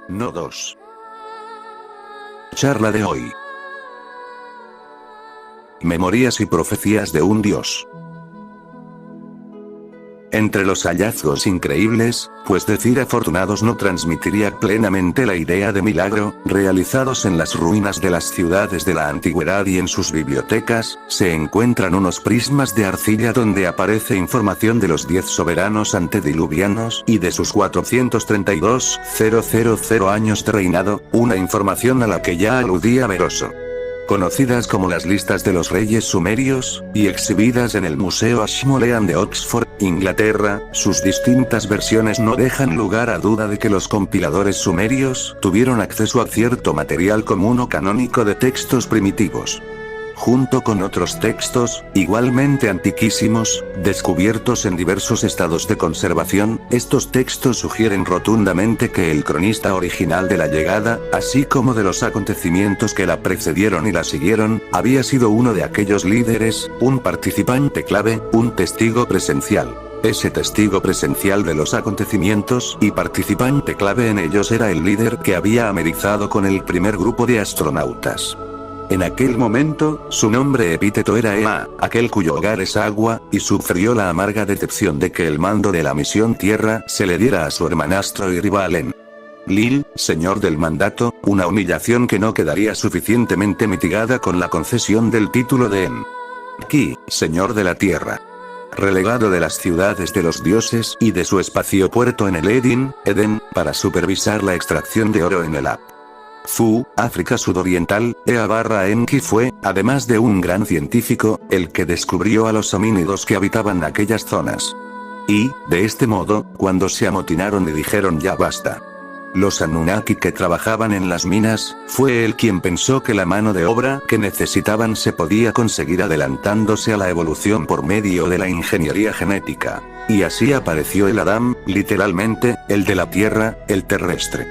No 2. Charla de hoy. Memorías y profecías de un dios. Entre los hallazgos increíbles, pues decir afortunados no transmitiría plenamente la idea de milagro, realizados en las ruinas de las ciudades de la antigüedad y en sus bibliotecas, se encuentran unos prismas de arcilla donde aparece información de los 10 soberanos antediluvianos y de sus 432.000 años de reinado, una información a la que ya aludía Beroso. Conocidas como las listas de los reyes sumerios, y exhibidas en el Museo Ashmolean de Oxford, Inglaterra, sus distintas versiones no dejan lugar a duda de que los compiladores sumerios tuvieron acceso a cierto material común o canónico de textos primitivos. Junto con otros textos, igualmente antiquísimos, descubiertos en diversos estados de conservación, estos textos sugieren rotundamente que el cronista original de la llegada, así como de los acontecimientos que la precedieron y la siguieron, había sido uno de aquellos líderes, un participante clave, un testigo presencial. Ese testigo presencial de los acontecimientos y participante clave en ellos era el líder que había amerizado con el primer grupo de astronautas. En aquel momento, su nombre epíteto era Ea, aquel cuyo hogar es agua, y sufrió la amarga decepción de que el mando de la misión Tierra se le diera a su hermanastro y rival Enlil, señor del mandato, una humillación que no quedaría suficientemente mitigada con la concesión del título de Enki, señor de la Tierra. Relegado de las ciudades de los dioses y de su espaciopuerto en el Edén, para supervisar la extracción de oro en el África sudoriental, Ea-Enki fue, además de un gran científico, el que descubrió a los homínidos que habitaban aquellas zonas. Y, de este modo, cuando se amotinaron y dijeron ya basta, los Anunnaki que trabajaban en las minas, fue él quien pensó que la mano de obra que necesitaban se podía conseguir adelantándose a la evolución por medio de la ingeniería genética. Y así apareció el Adán, literalmente, el de la tierra, el terrestre.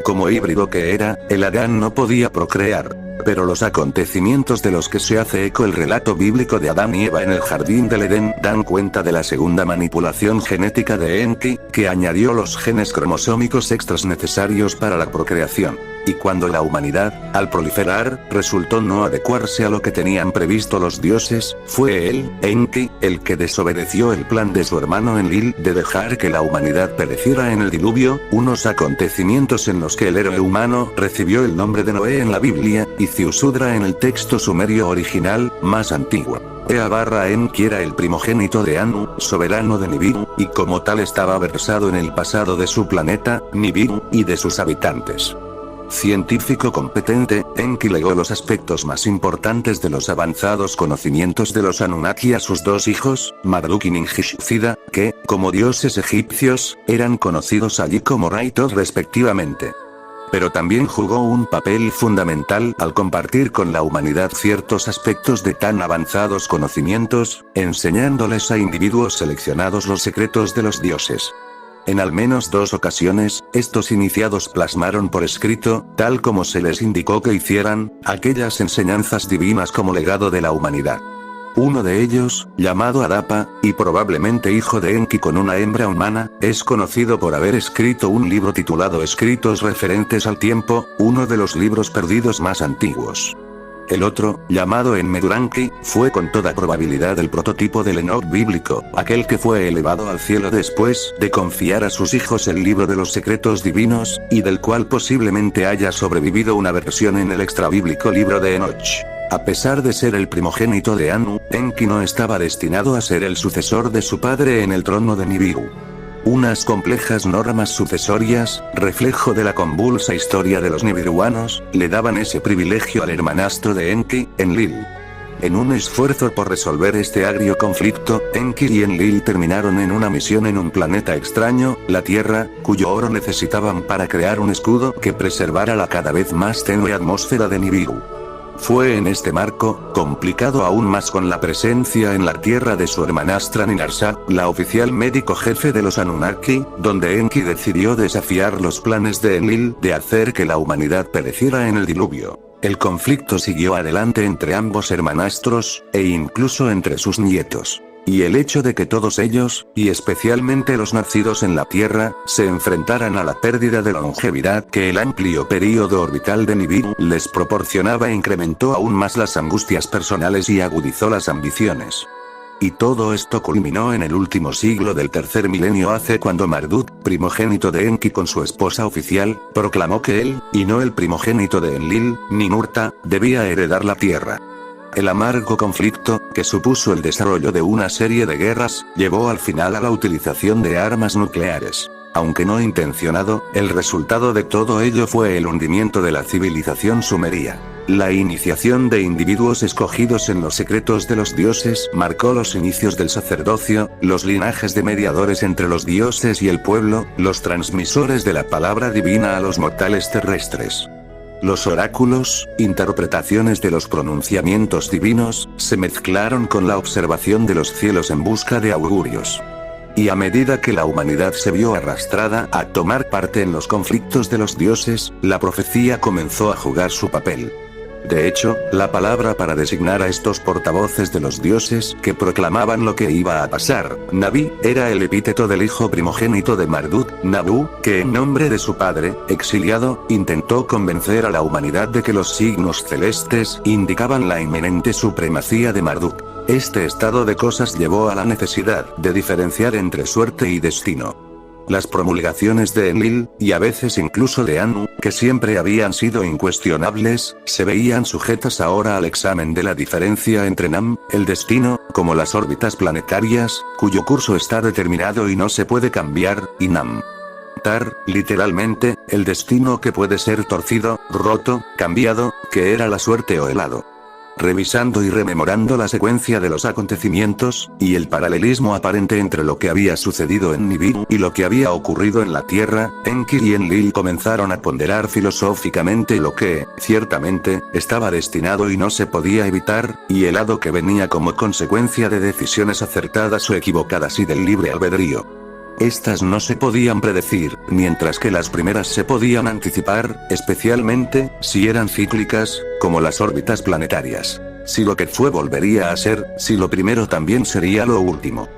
Como híbrido que era, el Adán no podía procrear. Pero los acontecimientos de los que se hace eco el relato bíblico de Adán y Eva en el jardín del Edén dan cuenta de la segunda manipulación genética de Enki, que añadió los genes cromosómicos extras necesarios para la procreación. Y cuando la humanidad, al proliferar, resultó no adecuarse a lo que tenían previsto los dioses, fue él, Enki, el que desobedeció el plan de su hermano Enlil de dejar que la humanidad pereciera en el diluvio, unos acontecimientos en los que el héroe humano recibió el nombre de Noé en la Biblia, y Ziusudra en el texto sumerio original, más antiguo. Ea-Enki era el primogénito de Anu, soberano de Nibiru, y como tal estaba versado en el pasado de su planeta, Nibiru, y de sus habitantes. Científico competente, Enki legó los aspectos más importantes de los avanzados conocimientos de los Anunnaki a sus dos hijos, Marduk y Ninshishzida, que, como dioses egipcios, eran conocidos allí como Ra y Thoth respectivamente. Pero también jugó un papel fundamental al compartir con la humanidad ciertos aspectos de tan avanzados conocimientos, enseñándoles a individuos seleccionados los secretos de los dioses. En al menos 2 ocasiones, estos iniciados plasmaron por escrito, tal como se les indicó que hicieran, aquellas enseñanzas divinas como legado de la humanidad. Uno de ellos, llamado Adapa, y probablemente hijo de Enki con una hembra humana, es conocido por haber escrito un libro titulado Escritos referentes al tiempo, uno de los libros perdidos más antiguos. El otro, llamado Enmeduranki, fue con toda probabilidad el prototipo del Enoch bíblico, aquel que fue elevado al cielo después de confiar a sus hijos el libro de los secretos divinos, y del cual posiblemente haya sobrevivido una versión en el extrabíblico libro de Enoch. A pesar de ser el primogénito de Anu, Enki no estaba destinado a ser el sucesor de su padre en el trono de Nibiru. Unas complejas normas sucesorias, reflejo de la convulsa historia de los nibiruanos, le daban ese privilegio al hermanastro de Enki, Enlil. En un esfuerzo por resolver este agrio conflicto, Enki y Enlil terminaron en una misión en un planeta extraño, la Tierra, cuyo oro necesitaban para crear un escudo que preservara la cada vez más tenue atmósfera de Nibiru. Fue en este marco, complicado aún más con la presencia en la Tierra de su hermanastra Ninarsa, la oficial médico jefe de los Anunnaki, donde Enki decidió desafiar los planes de Enlil de hacer que la humanidad pereciera en el diluvio. El conflicto siguió adelante entre ambos hermanastros, e incluso entre sus nietos. Y el hecho de que todos ellos, y especialmente los nacidos en la Tierra, se enfrentaran a la pérdida de longevidad que el amplio período orbital de Nibiru les proporcionaba incrementó aún más las angustias personales y agudizó las ambiciones. Y todo esto culminó en el último siglo del tercer milenio AC cuando Marduk, primogénito de Enki con su esposa oficial, proclamó que él, y no el primogénito de Enlil, Ninurta, debía heredar la Tierra. El amargo conflicto, que supuso el desarrollo de una serie de guerras, llevó al final a la utilización de armas nucleares. Aunque no intencionado, el resultado de todo ello fue el hundimiento de la civilización sumeria. La iniciación de individuos escogidos en los secretos de los dioses marcó los inicios del sacerdocio, los linajes de mediadores entre los dioses y el pueblo, los transmisores de la palabra divina a los mortales terrestres. Los oráculos, interpretaciones de los pronunciamientos divinos, se mezclaron con la observación de los cielos en busca de augurios. Y a medida que la humanidad se vio arrastrada a tomar parte en los conflictos de los dioses, la profecía comenzó a jugar su papel. De hecho, la palabra para designar a estos portavoces de los dioses que proclamaban lo que iba a pasar, Nabi, era el epíteto del hijo primogénito de Marduk, Nabu, que en nombre de su padre, exiliado, intentó convencer a la humanidad de que los signos celestes indicaban la inminente supremacía de Marduk. Este estado de cosas llevó a la necesidad de diferenciar entre suerte y destino. Las promulgaciones de Enlil, y a veces incluso de Anu, que siempre habían sido incuestionables, se veían sujetas ahora al examen de la diferencia entre Nam, el destino, como las órbitas planetarias, cuyo curso está determinado y no se puede cambiar, y Nam. Tar, literalmente, el destino que puede ser torcido, roto, cambiado, que era la suerte o el hado. Revisando y rememorando la secuencia de los acontecimientos, y el paralelismo aparente entre lo que había sucedido en Nibiru y lo que había ocurrido en la Tierra, Enki y Enlil comenzaron a ponderar filosóficamente lo que, ciertamente, estaba destinado y no se podía evitar, y el hado que venía como consecuencia de decisiones acertadas o equivocadas y del libre albedrío. Estas no se podían predecir, mientras que las primeras se podían anticipar, especialmente, si eran cíclicas, como las órbitas planetarias. Si lo que fue volvería a ser, si lo primero también sería lo último.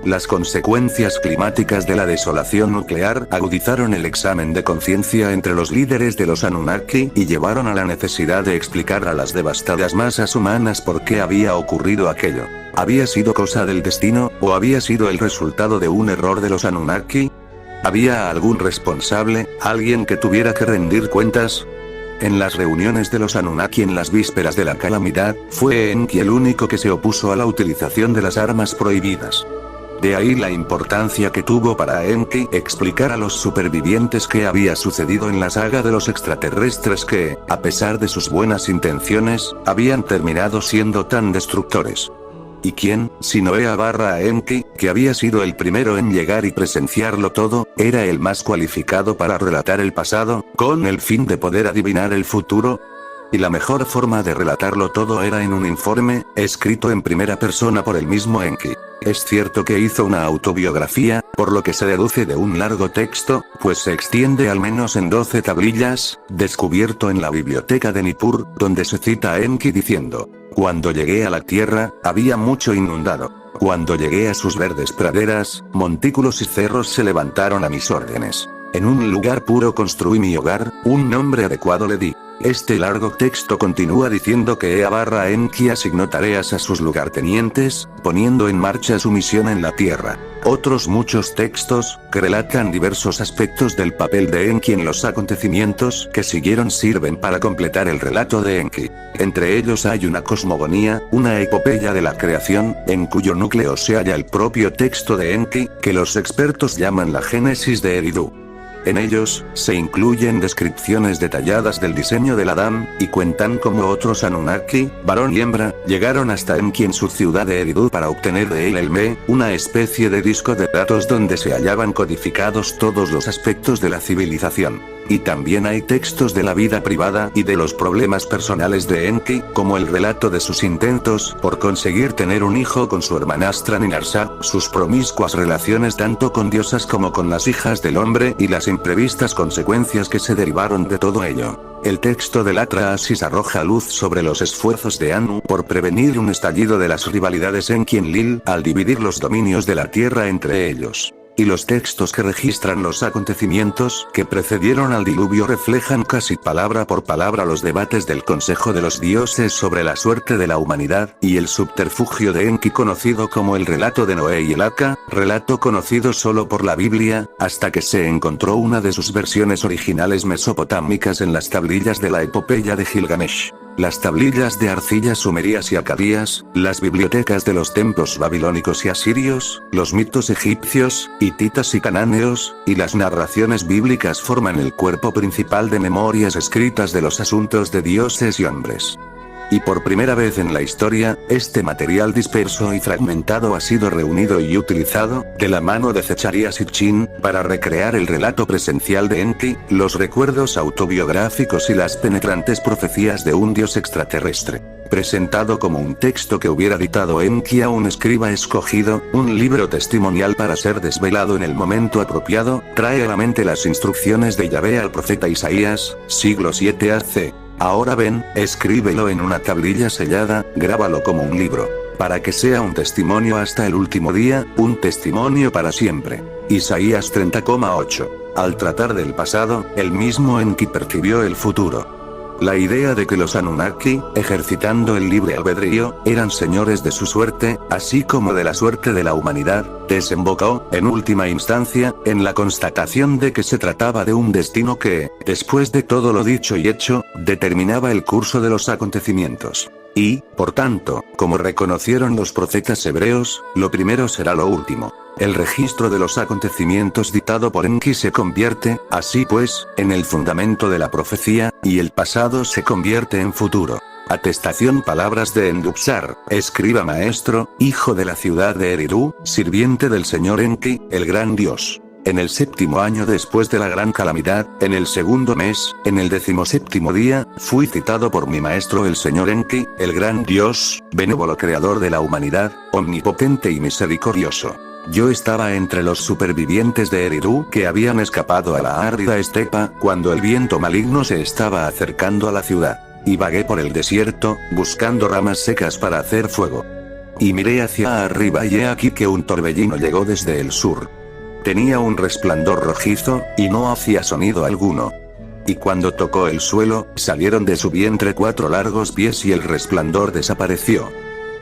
Las consecuencias climáticas de la desolación nuclear agudizaron el examen de conciencia entre los líderes de los Anunnaki y llevaron a la necesidad de explicar a las devastadas masas humanas por qué había ocurrido aquello. ¿Había sido cosa del destino, o había sido el resultado de un error de los Anunnaki? ¿Había algún responsable, alguien que tuviera que rendir cuentas? En las reuniones de los Anunnaki en las vísperas de la calamidad, fue Enki el único que se opuso a la utilización de las armas prohibidas. De ahí la importancia que tuvo para Enki explicar a los supervivientes qué había sucedido en la saga de los extraterrestres que, a pesar de sus buenas intenciones, habían terminado siendo tan destructores. ¿Y quién, sino Enki, que había sido el primero en llegar y presenciarlo todo, era el más cualificado para relatar el pasado, con el fin de poder adivinar el futuro? Y la mejor forma de relatarlo todo era en un informe, escrito en primera persona por el mismo Enki. Es cierto que hizo una autobiografía, por lo que se deduce de un largo texto, pues se extiende al menos en 12 tablillas, descubierto en la biblioteca de Nippur, donde se cita a Enki diciendo: "Cuando llegué a la tierra, había mucho inundado. Cuando llegué a sus verdes praderas, montículos y cerros se levantaron a mis órdenes. En un lugar puro construí mi hogar, un nombre adecuado le di". Este largo texto continúa diciendo que Enki asignó tareas a sus lugartenientes, poniendo en marcha su misión en la Tierra. Otros muchos textos, que relatan diversos aspectos del papel de Enki en los acontecimientos que siguieron sirven para completar el relato de Enki. Entre ellos hay una cosmogonía, una epopeya de la creación, en cuyo núcleo se halla el propio texto de Enki, que los expertos llaman la Génesis de Eridu. En ellos, se incluyen descripciones detalladas del diseño del Adán, y cuentan cómo otros Anunnaki, varón y hembra, llegaron hasta Enki en su ciudad de Eridu para obtener de él el Me, una especie de disco de datos donde se hallaban codificados todos los aspectos de la civilización. Y también hay textos de la vida privada y de los problemas personales de Enki, como el relato de sus intentos por conseguir tener un hijo con su hermanastra Ninarsa, sus promiscuas relaciones tanto con diosas como con las hijas del hombre y las imprevistas consecuencias que se derivaron de todo ello. El texto del Atrahasis arroja luz sobre los esfuerzos de Anu por prevenir un estallido de las rivalidades Enki y Enlil al dividir los dominios de la tierra entre ellos. Y los textos que registran los acontecimientos que precedieron al diluvio reflejan casi palabra por palabra los debates del Consejo de los Dioses sobre la suerte de la humanidad, y el subterfugio de Enki conocido como el relato de Noé y el Arca, relato conocido solo por la Biblia, hasta que se encontró una de sus versiones originales mesopotámicas en las tablillas de la epopeya de Gilgamesh. Las tablillas de arcilla sumerias y acadías, las bibliotecas de los templos babilónicos y asirios, los mitos egipcios, hititas y cananeos, y las narraciones bíblicas forman el cuerpo principal de memorias escritas de los asuntos de dioses y hombres. Y por primera vez en la historia, este material disperso y fragmentado ha sido reunido y utilizado, de la mano de Zecharia Sitchin, para recrear el relato presencial de Enki, los recuerdos autobiográficos y las penetrantes profecías de un dios extraterrestre. Presentado como un texto que hubiera dictado Enki a un escriba escogido, un libro testimonial para ser desvelado en el momento apropiado, trae a la mente las instrucciones de Yahvé al profeta Isaías, siglo 7 AC. Ahora ven, escríbelo en una tablilla sellada, grábalo como un libro, para que sea un testimonio hasta el último día, un testimonio para siempre. Isaías 30,8. Al tratar del pasado, el mismo Enki percibió el futuro. La idea de que los Anunnaki, ejercitando el libre albedrío, eran señores de su suerte, así como de la suerte de la humanidad, desembocó, en última instancia, en la constatación de que se trataba de un destino que, después de todo lo dicho y hecho, determinaba el curso de los acontecimientos. Y, por tanto, como reconocieron los profetas hebreos, lo primero será lo último. El registro de los acontecimientos dictado por Enki se convierte, así pues, en el fundamento de la profecía, y el pasado se convierte en futuro. Atestación: palabras de Endupsar, escriba maestro, hijo de la ciudad de Eridu, sirviente del señor Enki, el gran dios. En el 7º año después de la gran calamidad, en el 2º mes, en el 17º día, fui citado por mi maestro el señor Enki, el gran dios, benévolo creador de la humanidad, omnipotente y misericordioso. Yo estaba entre los supervivientes de Eridu que habían escapado a la árida estepa cuando el viento maligno se estaba acercando a la ciudad. Y vagué por el desierto, buscando ramas secas para hacer fuego. Y miré hacia arriba y he aquí que un torbellino llegó desde el sur. Tenía un resplandor rojizo, y no hacía sonido alguno. Y cuando tocó el suelo, salieron de su vientre 4 largos pies y el resplandor desapareció.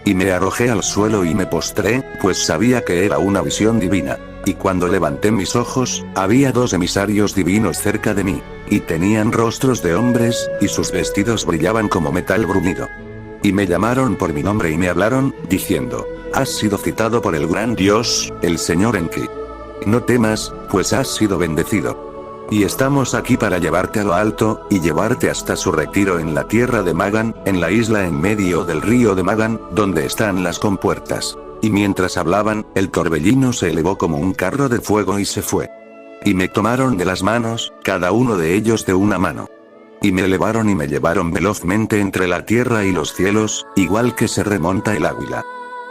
Y me arrojé al suelo y me postré, pues sabía que era una visión divina. Y cuando levanté mis ojos, había 2 emisarios divinos cerca de mí. Y tenían rostros de hombres, y sus vestidos brillaban como metal bruñido. Y me llamaron por mi nombre y me hablaron, diciendo: has sido citado por el gran Dios, el señor Enki. No temas, pues has sido bendecido. Y estamos aquí para llevarte a lo alto, y llevarte hasta su retiro en la tierra de Magan, en la isla en medio del río de Magan, donde están las compuertas. Y mientras hablaban, el torbellino se elevó como un carro de fuego y se fue. Y me tomaron de las manos, cada uno de ellos de una mano. Y me elevaron y me llevaron velozmente entre la tierra y los cielos, igual que se remonta el águila.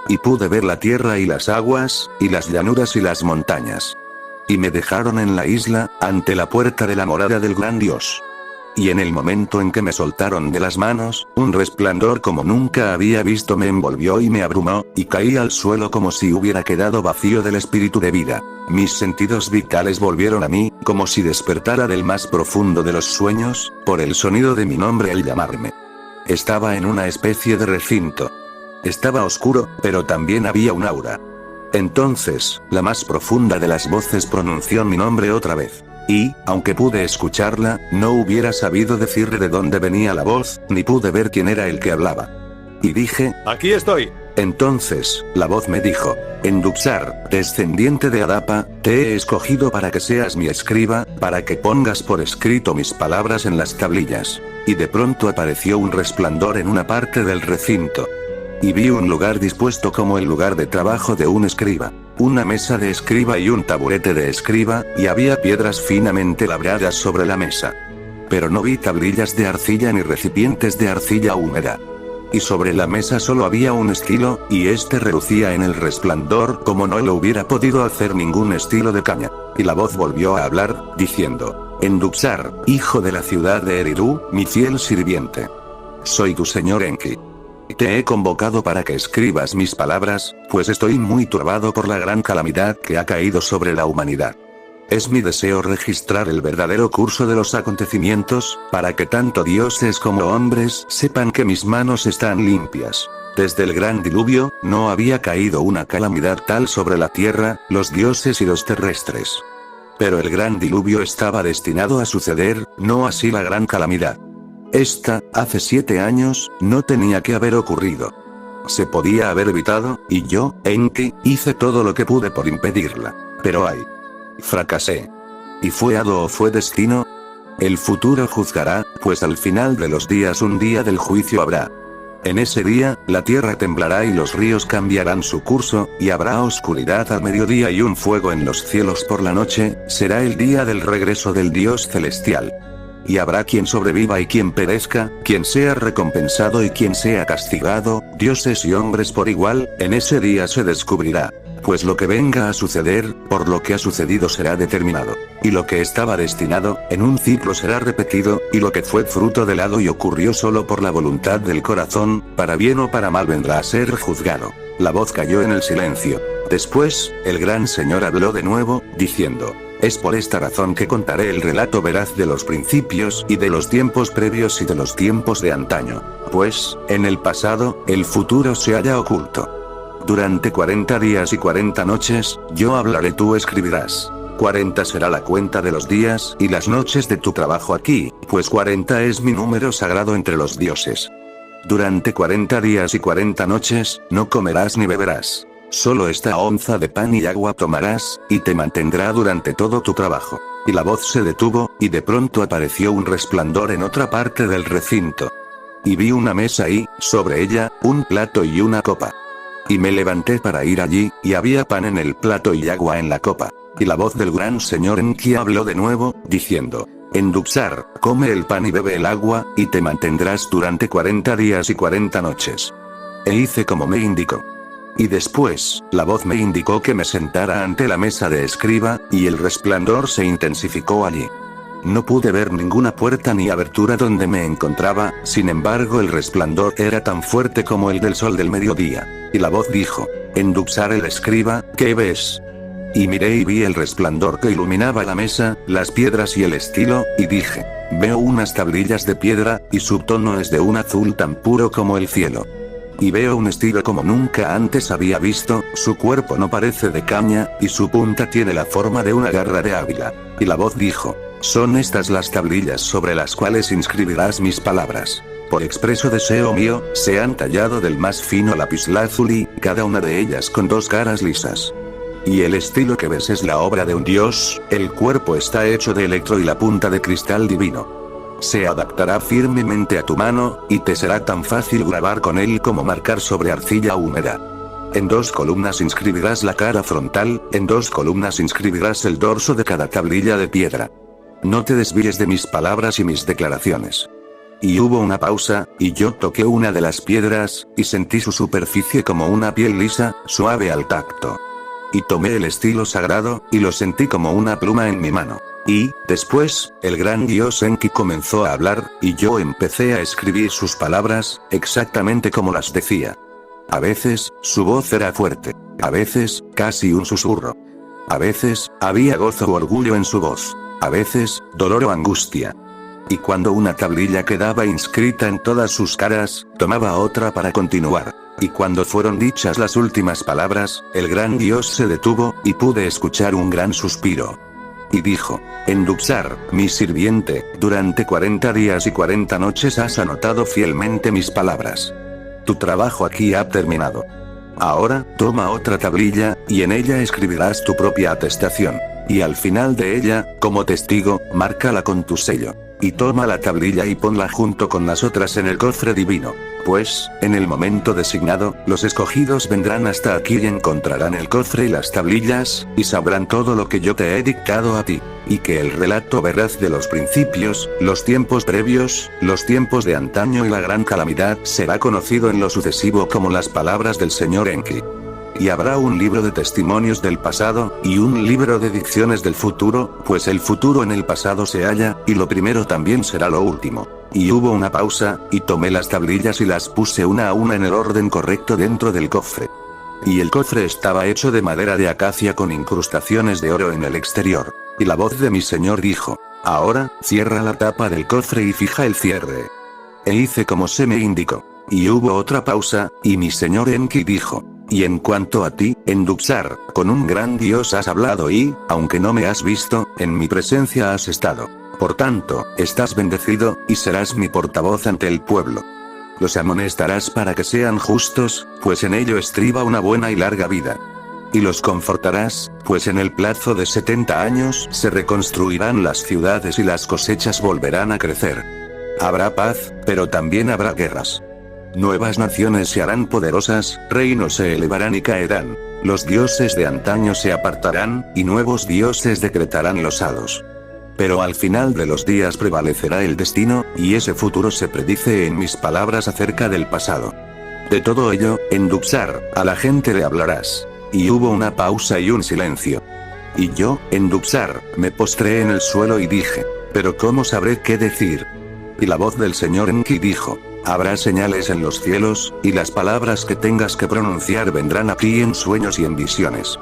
Y pude ver la tierra y las aguas, y las llanuras y las montañas. Y me dejaron en la isla, ante la puerta de la morada del gran Dios. Y en el momento en que me soltaron de las manos, un resplandor como nunca había visto me envolvió y me abrumó, y caí al suelo como si hubiera quedado vacío del espíritu de vida. Mis sentidos vitales volvieron a mí, como si despertara del más profundo de los sueños, por el sonido de mi nombre al llamarme. Estaba en una especie de recinto. Estaba oscuro, pero también había un aura. Entonces, la más profunda de las voces pronunció mi nombre otra vez. Y, aunque pude escucharla, no hubiera sabido decirle de dónde venía la voz, ni pude ver quién era el que hablaba. Y dije: aquí estoy. Entonces, la voz me dijo: Endupsar, descendiente de Adapa, te he escogido para que seas mi escriba, para que pongas por escrito mis palabras en las tablillas. Y de pronto apareció un resplandor en una parte del recinto. Y vi un lugar dispuesto como el lugar de trabajo de un escriba. Una mesa de escriba y un taburete de escriba, y había piedras finamente labradas sobre la mesa. Pero no vi tablillas de arcilla ni recipientes de arcilla húmeda. Y sobre la mesa solo había un estilo, y este relucía en el resplandor como no lo hubiera podido hacer ningún estilo de caña. Y la voz volvió a hablar, diciendo: Enduxar, hijo de la ciudad de Eridu, mi fiel sirviente. Soy tu señor Enki. Te he convocado para que escribas mis palabras, pues estoy muy turbado por la gran calamidad que ha caído sobre la humanidad. Es mi deseo registrar el verdadero curso de los acontecimientos, para que tanto dioses como hombres sepan que mis manos están limpias. Desde el gran diluvio, no había caído una calamidad tal sobre la tierra, los dioses y los terrestres. Pero el gran diluvio estaba destinado a suceder, no así la gran calamidad. Esta, hace 7 años, no tenía que haber ocurrido. Se podía haber evitado, y yo, Enki, hice todo lo que pude por impedirla. Pero ay. Fracasé. ¿Y fue hado o fue destino? El futuro juzgará, pues al final de los días un día del juicio habrá. En ese día, la tierra temblará y los ríos cambiarán su curso, y habrá oscuridad al mediodía y un fuego en los cielos por la noche, será el día del regreso del Dios celestial. Y habrá quien sobreviva y quien perezca, quien sea recompensado y quien sea castigado, dioses y hombres por igual, en ese día se descubrirá. Pues lo que venga a suceder, por lo que ha sucedido será determinado. Y lo que estaba destinado, en un ciclo será repetido, y lo que fue fruto del hado y ocurrió solo por la voluntad del corazón, para bien o para mal vendrá a ser juzgado. La voz cayó en el silencio. Después, el gran señor habló de nuevo, diciendo: Es por esta razón que contaré el relato veraz de los principios y de los tiempos previos y de los tiempos de antaño. Pues, en el pasado, el futuro se halla oculto. Durante 40 días y 40 noches, yo hablaré, tú escribirás. 40 será la cuenta de los días y las noches de tu trabajo aquí, pues 40 es mi número sagrado entre los dioses. Durante 40 días y 40 noches, no comerás ni beberás. Solo esta onza de pan y agua tomarás, y te mantendrá durante todo tu trabajo. Y la voz se detuvo, y de pronto apareció un resplandor en otra parte del recinto. Y vi una mesa y, sobre ella, un plato y una copa. Y me levanté para ir allí, y había pan en el plato y agua en la copa. Y la voz del gran señor Enki habló de nuevo, diciendo: Enduxar, come el pan y bebe el agua, y te mantendrás durante 40 días y 40 noches. E hice como me indicó. Y después, la voz me indicó que me sentara ante la mesa de escriba, y el resplandor se intensificó allí. No pude ver ninguna puerta ni abertura donde me encontraba, sin embargo el resplandor era tan fuerte como el del sol del mediodía. Y la voz dijo: Enduxar el escriba, ¿qué ves? Y miré y vi el resplandor que iluminaba la mesa, las piedras y el estilo, y dije: Veo unas tablillas de piedra, y su tono es de un azul tan puro como el cielo. Y veo un estilo como nunca antes había visto, su cuerpo no parece de caña, y su punta tiene la forma de una garra de águila. Y la voz dijo: Son estas las tablillas sobre las cuales inscribirás mis palabras. Por expreso deseo mío, se han tallado del más fino lapislázuli, cada una de ellas con 2 caras lisas. Y el estilo que ves es la obra de un dios, el cuerpo está hecho de electro y la punta de cristal divino. Se adaptará firmemente a tu mano, y te será tan fácil grabar con él como marcar sobre arcilla húmeda. En 2 columnas inscribirás la cara frontal, en 2 columnas inscribirás el dorso de cada tablilla de piedra. No te desvíes de mis palabras y mis declaraciones. Y hubo una pausa, y yo toqué una de las piedras, y sentí su superficie como una piel lisa, suave al tacto. Y tomé el estilo sagrado, y lo sentí como una pluma en mi mano. Y, después, el gran dios Enki comenzó a hablar, y yo empecé a escribir sus palabras, exactamente como las decía. A veces, su voz era fuerte. A veces, casi un susurro. A veces, había gozo o orgullo en su voz. A veces, dolor o angustia. Y cuando una tablilla quedaba inscrita en todas sus caras, tomaba otra para continuar. Y cuando fueron dichas las últimas palabras, el gran dios se detuvo, y pude escuchar un gran suspiro. Y dijo: Enduxar, mi sirviente, durante 40 días y 40 noches has anotado fielmente mis palabras. Tu trabajo aquí ha terminado. Ahora, toma otra tablilla, y en ella escribirás tu propia atestación. Y al final de ella, como testigo, márcala con tu sello. Y toma la tablilla y ponla junto con las otras en el cofre divino. Después, en el momento designado, los escogidos vendrán hasta aquí y encontrarán el cofre y las tablillas, y sabrán todo lo que yo te he dictado a ti. Y que el relato veraz de los principios, los tiempos previos, los tiempos de antaño y la gran calamidad será conocido en lo sucesivo como las palabras del señor Enki. Y habrá un libro de testimonios del pasado, y un libro de dicciones del futuro, pues el futuro en el pasado se halla, y lo primero también será lo último. Y hubo una pausa, y tomé las tablillas y las puse una a una en el orden correcto dentro del cofre. Y el cofre estaba hecho de madera de acacia con incrustaciones de oro en el exterior. Y la voz de mi señor dijo: ahora, cierra la tapa del cofre y fija el cierre. E hice como se me indicó. Y hubo otra pausa, y mi señor Enki dijo: y en cuanto a ti, Enduxar, con un gran dios has hablado y, aunque no me has visto, en mi presencia has estado. Por tanto, estás bendecido, y serás mi portavoz ante el pueblo. Los amonestarás para que sean justos, pues en ello estriba una buena y larga vida. Y los confortarás, pues en el plazo de 70 años se reconstruirán las ciudades y las cosechas volverán a crecer. Habrá paz, pero también habrá guerras. Nuevas naciones se harán poderosas, reinos se elevarán y caerán. Los dioses de antaño se apartarán, y nuevos dioses decretarán los hados. Pero al final de los días prevalecerá el destino, y ese futuro se predice en mis palabras acerca del pasado. De todo ello, Enduxar, a la gente le hablarás. Y hubo una pausa y un silencio. Y yo, Enduxar, me postré en el suelo y dije: ¿pero cómo sabré qué decir? Y la voz del señor Enki dijo: habrá señales en los cielos, y las palabras que tengas que pronunciar vendrán a ti en sueños y en visiones.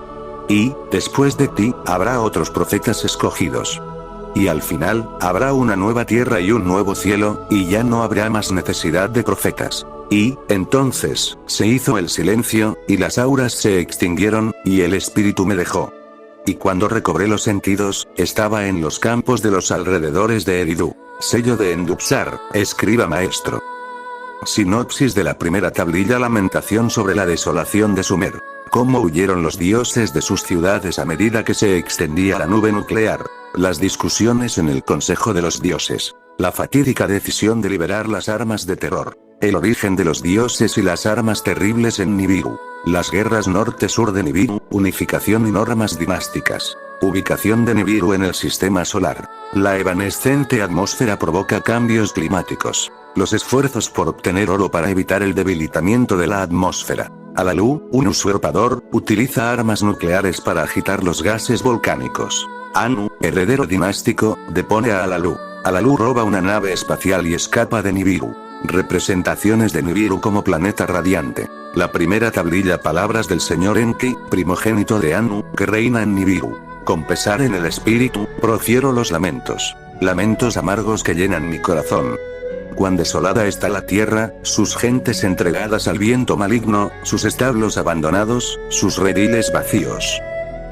Y, después de ti, habrá otros profetas escogidos. Y al final, habrá una nueva tierra y un nuevo cielo, y ya no habrá más necesidad de profetas. Y, entonces, se hizo el silencio, y las auras se extinguieron, y el espíritu me dejó. Y cuando recobré los sentidos, estaba en los campos de los alrededores de Eridu. Sello de Enduxar, escriba maestro. Sinopsis de la primera tablilla: lamentación sobre la desolación de Sumer. Cómo huyeron los dioses de sus ciudades a medida que se extendía la nube nuclear. Las discusiones en el Consejo de los Dioses. La fatídica decisión de liberar las armas de terror. El origen de los dioses y las armas terribles en Nibiru. Las guerras norte-sur de Nibiru, unificación y normas dinásticas. Ubicación de Nibiru en el sistema solar. La evanescente atmósfera provoca cambios climáticos. Los esfuerzos por obtener oro para evitar el debilitamiento de la atmósfera. Alalu, un usurpador, utiliza armas nucleares para agitar los gases volcánicos. Anu, heredero dinástico, depone a Alalu. Alalu roba una nave espacial y escapa de Nibiru. Representaciones de Nibiru como planeta radiante. La primera tablilla: palabras del señor Enki, primogénito de Anu, que reina en Nibiru. Con pesar en el espíritu, profiero los lamentos. Lamentos amargos que llenan mi corazón. Cuán desolada está la tierra, sus gentes entregadas al viento maligno, sus establos abandonados, sus rediles vacíos.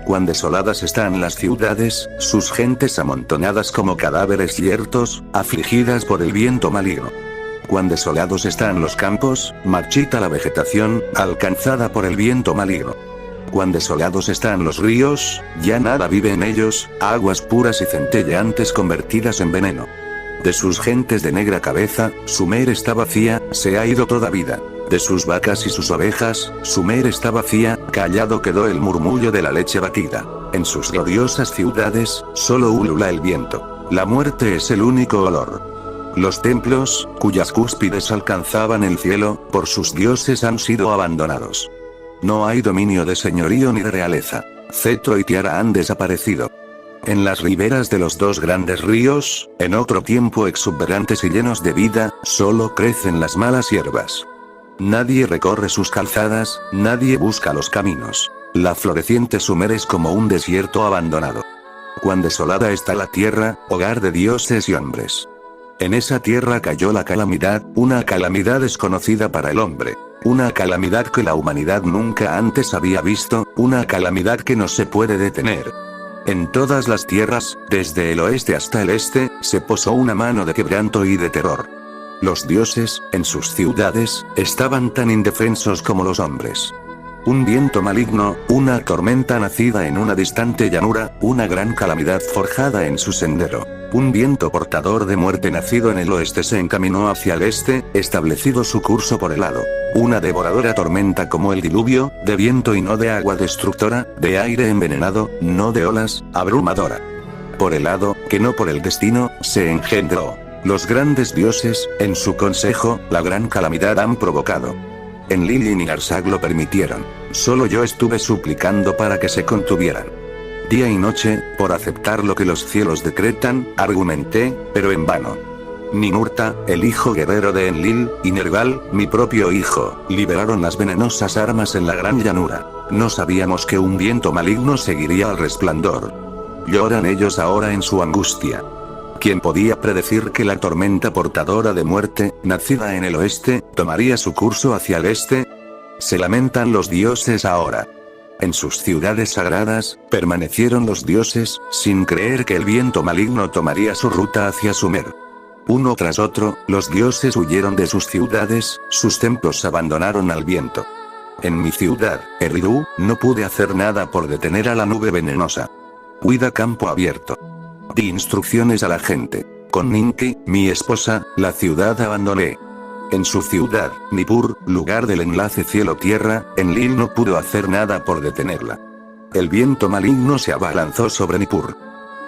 Cuán desoladas están las ciudades, sus gentes amontonadas como cadáveres yertos, afligidas por el viento maligno. Cuán desolados están los campos, marchita la vegetación, alcanzada por el viento maligno. Cuán desolados están los ríos, ya nada vive en ellos, aguas puras y centelleantes convertidas en veneno. De sus gentes de negra cabeza, Sumer está vacía, se ha ido toda vida. De sus vacas y sus ovejas, Sumer está vacía, callado quedó el murmullo de la leche batida. En sus gloriosas ciudades, solo ulula el viento. La muerte es el único olor. Los templos, cuyas cúspides alcanzaban el cielo, por sus dioses han sido abandonados. No hay dominio de señorío ni de realeza. Cetro y tiara han desaparecido. En las riberas de los dos grandes ríos, en otro tiempo exuberantes y llenos de vida, solo crecen las malas hierbas. Nadie recorre sus calzadas, nadie busca los caminos. La floreciente Sumer es como un desierto abandonado. Cuán desolada está la tierra, hogar de dioses y hombres. En esa tierra cayó la calamidad, una calamidad desconocida para el hombre. Una calamidad que la humanidad nunca antes había visto, una calamidad que no se puede detener. En todas las tierras, desde el oeste hasta el este, se posó una mano de quebranto y de terror. Los dioses, en sus ciudades, estaban tan indefensos como los hombres. Un viento maligno, una tormenta nacida en una distante llanura, una gran calamidad forjada en su sendero. Un viento portador de muerte nacido en el oeste se encaminó hacia el este, establecido su curso por el lado. Una devoradora tormenta como el diluvio, de viento y no de agua destructora, de aire envenenado, no de olas, abrumadora. Por el lado, que no por el destino, se engendró. Los grandes dioses, en su consejo, la gran calamidad han provocado. Enlil y Ninarsag lo permitieron. Solo yo estuve suplicando para que se contuvieran. Día y noche, por aceptar lo que los cielos decretan, argumenté, pero en vano. Ninurta, el hijo guerrero de Enlil, y Nergal, mi propio hijo, liberaron las venenosas armas en la gran llanura. No sabíamos que un viento maligno seguiría al resplandor. Lloran ellos ahora en su angustia. ¿Quién podía predecir que la tormenta portadora de muerte, nacida en el oeste, tomaría su curso hacia el este? Se lamentan los dioses ahora. En sus ciudades sagradas, permanecieron los dioses, sin creer que el viento maligno tomaría su ruta hacia Sumer. Uno tras otro, los dioses huyeron de sus ciudades, sus templos abandonaron al viento. En mi ciudad, Eridu, no pude hacer nada por detener a la nube venenosa. Huida campo abierto. Di instrucciones a la gente. Con Ninki, mi esposa, la ciudad abandoné. En su ciudad, Nippur, lugar del enlace cielo-tierra, Enlil no pudo hacer nada por detenerla. El viento maligno se abalanzó sobre Nippur.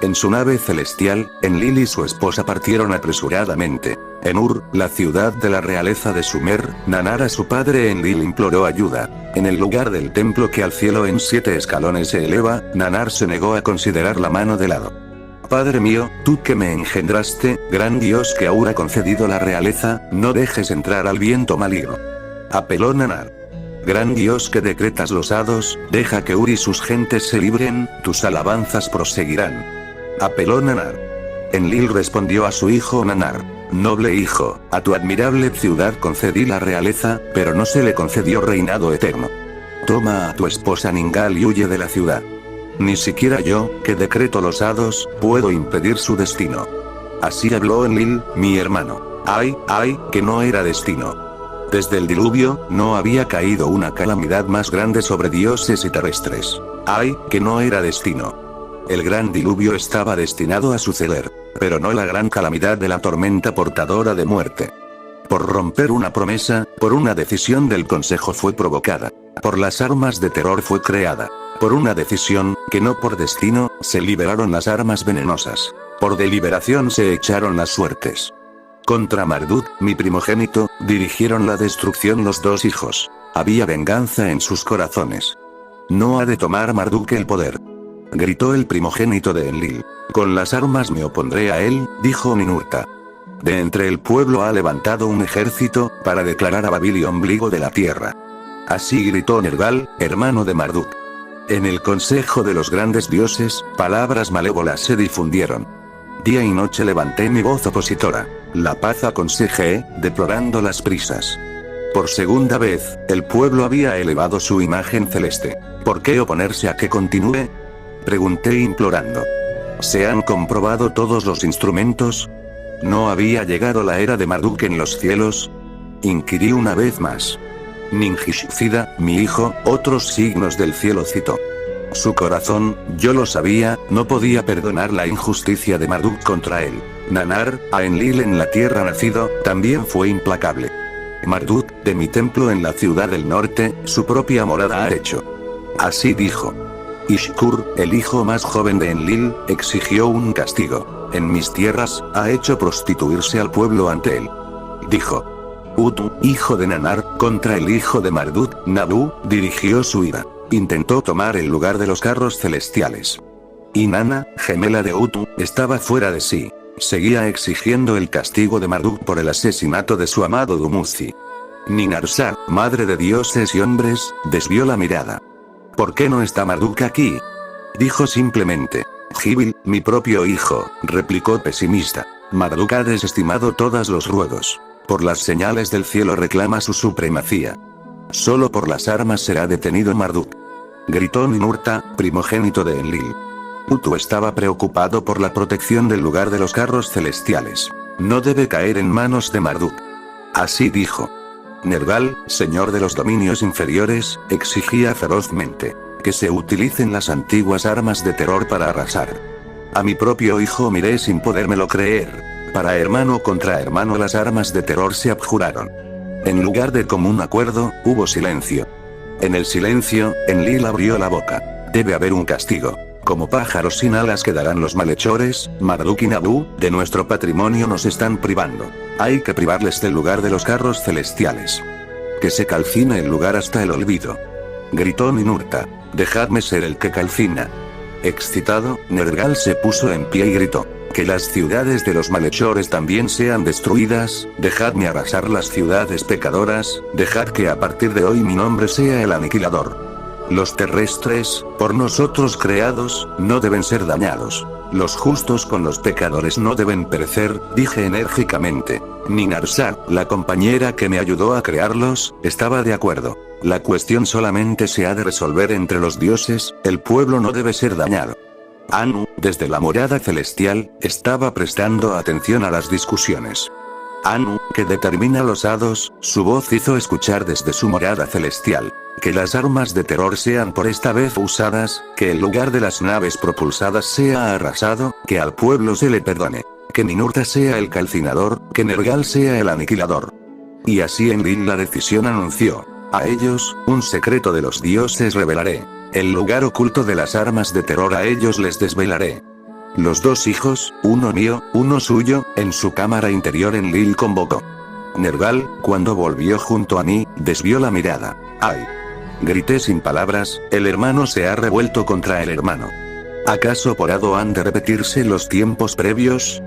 En su nave celestial, Enlil y su esposa partieron apresuradamente. En Ur, la ciudad de la realeza de Sumer, Nanar a su padre Enlil imploró ayuda. En el lugar del templo que al cielo en 7 escalones se eleva, Nanar se negó a considerar la mano de lado. Padre mío, tú que me engendraste, gran Dios que aún ha concedido la realeza, no dejes entrar al viento maligno. Apeló Nanar. Gran Dios que decretas los hados, deja que Ur y sus gentes se libren, tus alabanzas proseguirán. Apeló Nanar. Enlil respondió a su hijo Nanar. Noble hijo, a tu admirable ciudad concedí la realeza, pero no se le concedió reinado eterno. Toma a tu esposa Ningal y huye de la ciudad. Ni siquiera yo, que decreto los hados, puedo impedir su destino. Así habló Enlil, mi hermano. Ay, que no era destino. Desde el diluvio, no había caído una calamidad más grande sobre dioses y terrestres. Ay, que no era destino. El gran diluvio estaba destinado a suceder, pero no la gran calamidad de la tormenta portadora de muerte. Por romper una promesa, por una decisión del consejo fue provocada. Por las armas de terror fue creada. Por una decisión, que no por destino, se liberaron las armas venenosas. Por deliberación se echaron las suertes. Contra Marduk, mi primogénito, dirigieron la destrucción los 2 hijos. Había venganza en sus corazones. No ha de tomar Marduk el poder. Gritó el primogénito de Enlil. Con las armas me opondré a él, dijo Ninurta. De entre el pueblo ha levantado un ejército, para declarar a Babil ombligo de la tierra. Así gritó Nergal, hermano de Marduk. En el consejo de los grandes dioses, palabras malévolas se difundieron. Día y noche levanté mi voz opositora. La paz aconsejé, deplorando las prisas. Por segunda vez, el pueblo había elevado su imagen celeste. ¿Por qué oponerse a que continúe? Pregunté implorando. ¿Se han comprobado todos los instrumentos? ¿No había llegado la era de Marduk en los cielos? Inquirí una vez más. Ninjishzida, mi hijo, otros signos del cielo citó. Su corazón, yo lo sabía, no podía perdonar la injusticia de Marduk contra él. Nanar, a Enlil en la tierra nacido, también fue implacable. Marduk, de mi templo en la ciudad del norte, su propia morada ha hecho. Así dijo. Ishkur, el hijo más joven de Enlil, exigió un castigo. En mis tierras, ha hecho prostituirse al pueblo ante él. Dijo. Utu, hijo de Nanar, contra el hijo de Marduk, Nabu, dirigió su ira. Intentó tomar el lugar de los carros celestiales. Inanna, gemela de Utu, estaba fuera de sí. Seguía exigiendo el castigo de Marduk por el asesinato de su amado Dumuzi. Ninarsag, madre de dioses y hombres, desvió la mirada. ¿Por qué no está Marduk aquí? Dijo simplemente. Gibil, mi propio hijo, replicó pesimista. Marduk ha desestimado todos los ruegos. Por las señales del cielo reclama su supremacía. Solo por las armas será detenido Marduk. Gritó Ninurta, primogénito de Enlil. Utu estaba preocupado por la protección del lugar de los carros celestiales. No debe caer en manos de Marduk. Así dijo. Nergal, señor de los dominios inferiores, exigía ferozmente que se utilicen las antiguas armas de terror para arrasar. A mi propio hijo miré sin podérmelo creer. Para hermano contra hermano las armas de terror se abjuraron. En lugar de común acuerdo, hubo silencio. En el silencio, Enlil abrió la boca. Debe haber un castigo. Como pájaros sin alas quedarán los malhechores, Marduk y Nabu, de nuestro patrimonio nos están privando. Hay que privarles del lugar de los carros celestiales. Que se calcine el lugar hasta el olvido. Gritó Ninurta. Dejadme ser el que calcina. Excitado, Nergal se puso en pie y gritó. Que las ciudades de los malhechores también sean destruidas, dejadme arrasar las ciudades pecadoras, dejad que a partir de hoy mi nombre sea el aniquilador. Los terrestres, por nosotros creados, no deben ser dañados. Los justos con los pecadores no deben perecer, dije enérgicamente. Ninarsa, la compañera que me ayudó a crearlos, estaba de acuerdo. La cuestión solamente se ha de resolver entre los dioses, el pueblo no debe ser dañado. Anu, desde la morada celestial, estaba prestando atención a las discusiones. Anu, que determina los hados, su voz hizo escuchar desde su morada celestial. Que las armas de terror sean por esta vez usadas, que el lugar de las naves propulsadas sea arrasado, que al pueblo se le perdone. Que Ninurta sea el calcinador, que Nergal sea el aniquilador. Y así Enlil la decisión anunció. A ellos, un secreto de los dioses revelaré. El lugar oculto de las armas de terror a ellos les desvelaré. Los dos hijos, uno mío, uno suyo, en su cámara interior Enlil convocó. Nergal, cuando volvió junto a mí, desvió la mirada. ¡Ay! Grité sin palabras, el hermano se ha revuelto contra el hermano. ¿Acaso por hado han de repetirse los tiempos previos?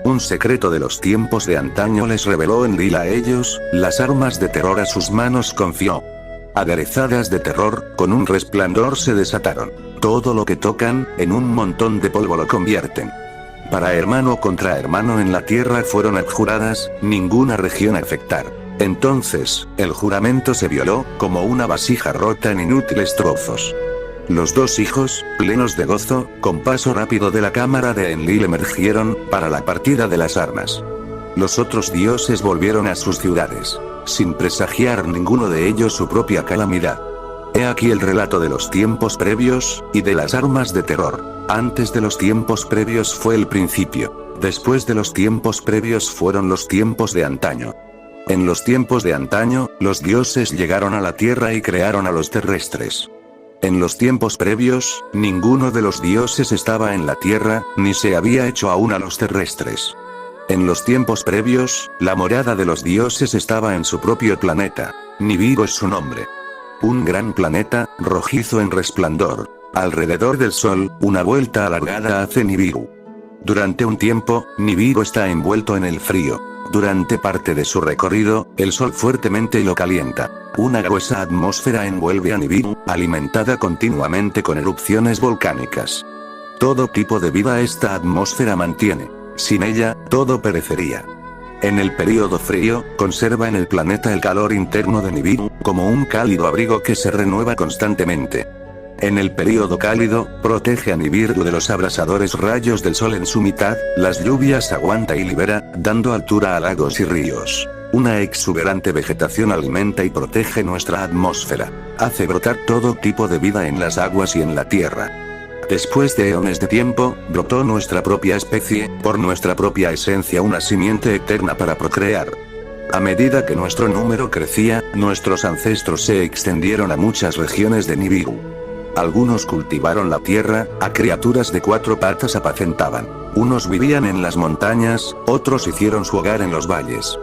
Un secreto de los tiempos de antaño les reveló Enlil a ellos, las armas de terror a sus manos confió. Aderezadas de terror, con un resplandor se desataron. Todo lo que tocan, en un montón de polvo lo convierten. Para hermano contra hermano en la tierra fueron abjuradas, ninguna región a afectar. Entonces, el juramento se violó, como una vasija rota en inútiles trozos. Los dos hijos, plenos de gozo, con paso rápido de la cámara de Enlil emergieron, para la partida de las armas. Los otros dioses volvieron a sus ciudades, sin presagiar ninguno de ellos su propia calamidad. He aquí el relato de los tiempos previos, y de las armas de terror. Antes de los tiempos previos fue el principio. Después de los tiempos previos fueron los tiempos de antaño. En los tiempos de antaño, los dioses llegaron a la tierra y crearon a los terrestres. En los tiempos previos, ninguno de los dioses estaba en la tierra, ni se había hecho aún a los terrestres. En los tiempos previos, la morada de los dioses estaba en su propio planeta. Nibiru es su nombre. Un gran planeta, rojizo en resplandor. Alrededor del sol, una vuelta alargada hace Nibiru. Durante un tiempo, Nibiru está envuelto en el frío. Durante parte de su recorrido, el sol fuertemente lo calienta. Una gruesa atmósfera envuelve a Nibiru, alimentada continuamente con erupciones volcánicas. Todo tipo de vida esta atmósfera mantiene. Sin ella, todo perecería. En el período frío, conserva en el planeta el calor interno de Nibiru, como un cálido abrigo que se renueva constantemente. En el período cálido, protege a Nibiru de los abrasadores rayos del sol en su mitad, las lluvias aguanta y libera, dando altura a lagos y ríos. Una exuberante vegetación alimenta y protege nuestra atmósfera. Hace brotar todo tipo de vida en las aguas y en la tierra. Después de eones de tiempo, brotó nuestra propia especie, por nuestra propia esencia una simiente eterna para procrear. A medida que nuestro número crecía, nuestros ancestros se extendieron a muchas regiones de Nibiru. Algunos cultivaron la tierra, a criaturas de 4 patas apacentaban. Unos vivían en las montañas, otros hicieron su hogar en los valles.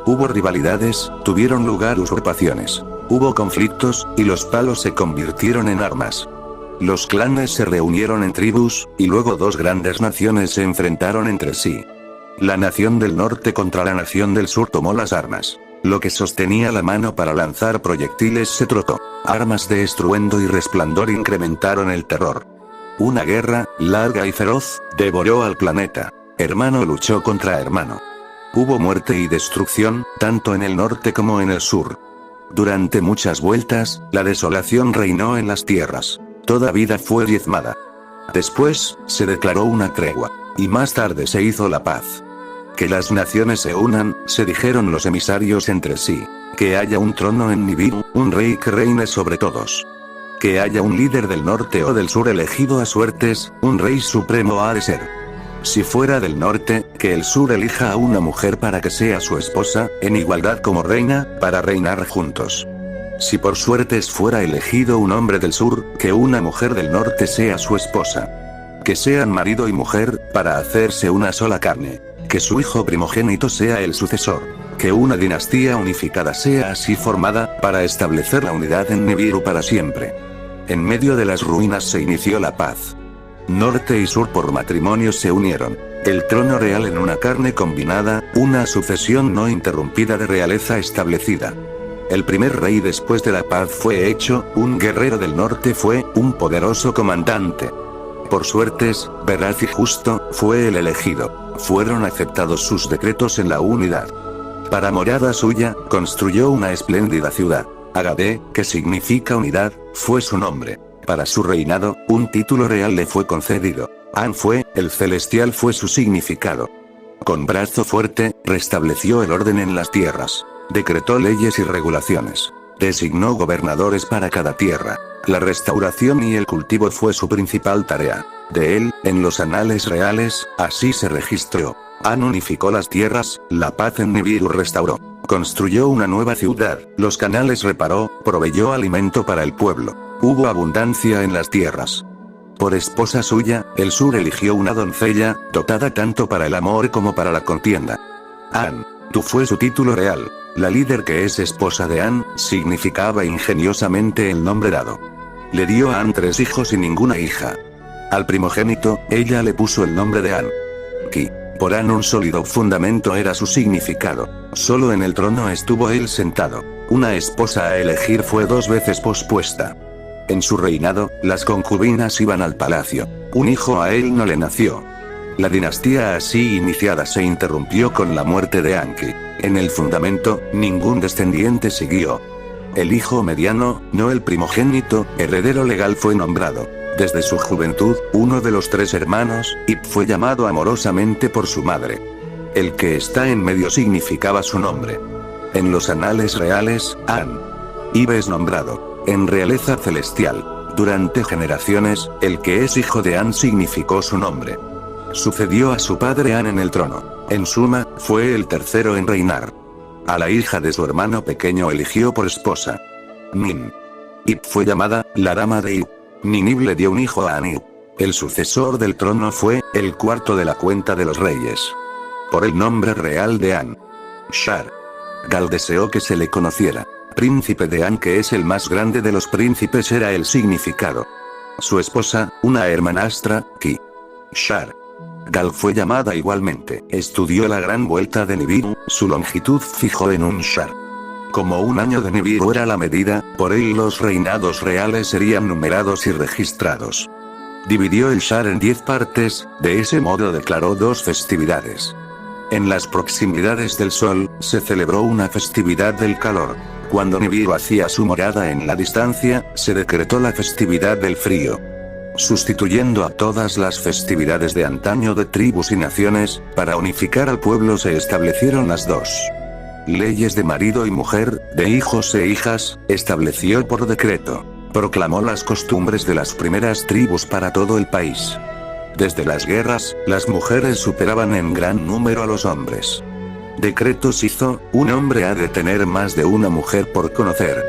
Hubo rivalidades, tuvieron lugar usurpaciones. Hubo conflictos, y los palos se convirtieron en armas. Los clanes se reunieron en tribus, y luego dos grandes naciones se enfrentaron entre sí. La nación del norte contra la nación del sur tomó las armas. Lo que sostenía la mano para lanzar proyectiles se trocó. Armas de estruendo y resplandor incrementaron el terror. Una guerra, larga y feroz, devoró al planeta. Hermano luchó contra hermano. Hubo muerte y destrucción, tanto en el norte como en el sur. Durante muchas vueltas, la desolación reinó en las tierras. Toda vida fue diezmada. Después, se declaró una tregua. Y más tarde se hizo la paz. Que las naciones se unan, se dijeron los emisarios entre sí. Que haya un trono en Nibiru, un rey que reine sobre todos. Que haya un líder del norte o del sur elegido a suertes, un rey supremo ha de ser. Si fuera del norte, que el sur elija a una mujer para que sea su esposa, en igualdad como reina, para reinar juntos. Si por suertes fuera elegido un hombre del sur, que una mujer del norte sea su esposa. Que sean marido y mujer, para hacerse una sola carne. Que su hijo primogénito sea el sucesor. Que una dinastía unificada sea así formada, para establecer la unidad en Nibiru para siempre. En medio de las ruinas se inició la paz. Norte y sur por matrimonio se unieron. El trono real en una carne combinada, una sucesión no interrumpida de realeza establecida. El primer rey después de la paz fue hecho, un guerrero del norte fue, un poderoso comandante. Por suertes, veraz y justo, fue el elegido. Fueron aceptados sus decretos en la unidad. Para morada suya, construyó una espléndida ciudad. Agade, que significa unidad, fue su nombre. Para su reinado, un título real le fue concedido. An fue, el celestial fue su significado. Con brazo fuerte, restableció el orden en las tierras. Decretó leyes y regulaciones. Designó gobernadores para cada tierra. La restauración y el cultivo fue su principal tarea. De él, en los anales reales, así se registró. An unificó las tierras, la paz en Nibiru restauró. Construyó una nueva ciudad, los canales reparó, proveyó alimento para el pueblo. Hubo abundancia en las tierras. Por esposa suya, el sur eligió una doncella, dotada tanto para el amor como para la contienda. An. Tu fue su título real. La líder que es esposa de An, significaba ingeniosamente el nombre dado. Le dio a An 3 hijos y ninguna hija. Al primogénito, ella le puso el nombre de An. Ki. Por An un sólido fundamento era su significado. Solo en el trono estuvo él sentado. Una esposa a elegir fue 2 veces pospuesta. En su reinado, las concubinas iban al palacio. Un hijo a él no le nació. La dinastía así iniciada se interrumpió con la muerte de Anki. En el fundamento, ningún descendiente siguió. El hijo mediano, no el primogénito, heredero legal fue nombrado. Desde su juventud, uno de los 3 hermanos, Ip fue llamado amorosamente por su madre. El que está en medio significaba su nombre. En los anales reales, An. Ib es nombrado. En realeza celestial. Durante generaciones, el que es hijo de An significó su nombre. Sucedió a su padre An en el trono. En suma, fue el tercero en reinar. A la hija de su hermano pequeño eligió por esposa. Nin. Ip fue llamada, la dama de Ip. Ninib le dio un hijo a Anib. El sucesor del trono fue, el cuarto de la cuenta de los reyes. Por el nombre real de An. Shar. Gal deseó que se le conociera. Príncipe de An, que es el más grande de los príncipes, era el significado. Su esposa, una hermanastra, Ki. Shar. Gal fue llamada igualmente. Estudió la gran vuelta de Nibiru, su longitud fijó en un Shar. Como un año de Nibiru era la medida, por él los reinados reales serían numerados y registrados. Dividió el Shar en 10 partes, de ese modo declaró 2 festividades. En las proximidades del sol, se celebró una festividad del calor. Cuando Nibiru hacía su morada en la distancia, se decretó la festividad del frío. Sustituyendo a todas las festividades de antaño de tribus y naciones, para unificar al pueblo se establecieron las 2 leyes de marido y mujer, de hijos e hijas, estableció por decreto. Proclamó las costumbres de las primeras tribus para todo el país. Desde las guerras, las mujeres superaban en gran número a los hombres. Decretos hizo, un hombre ha de tener más de una mujer por conocer.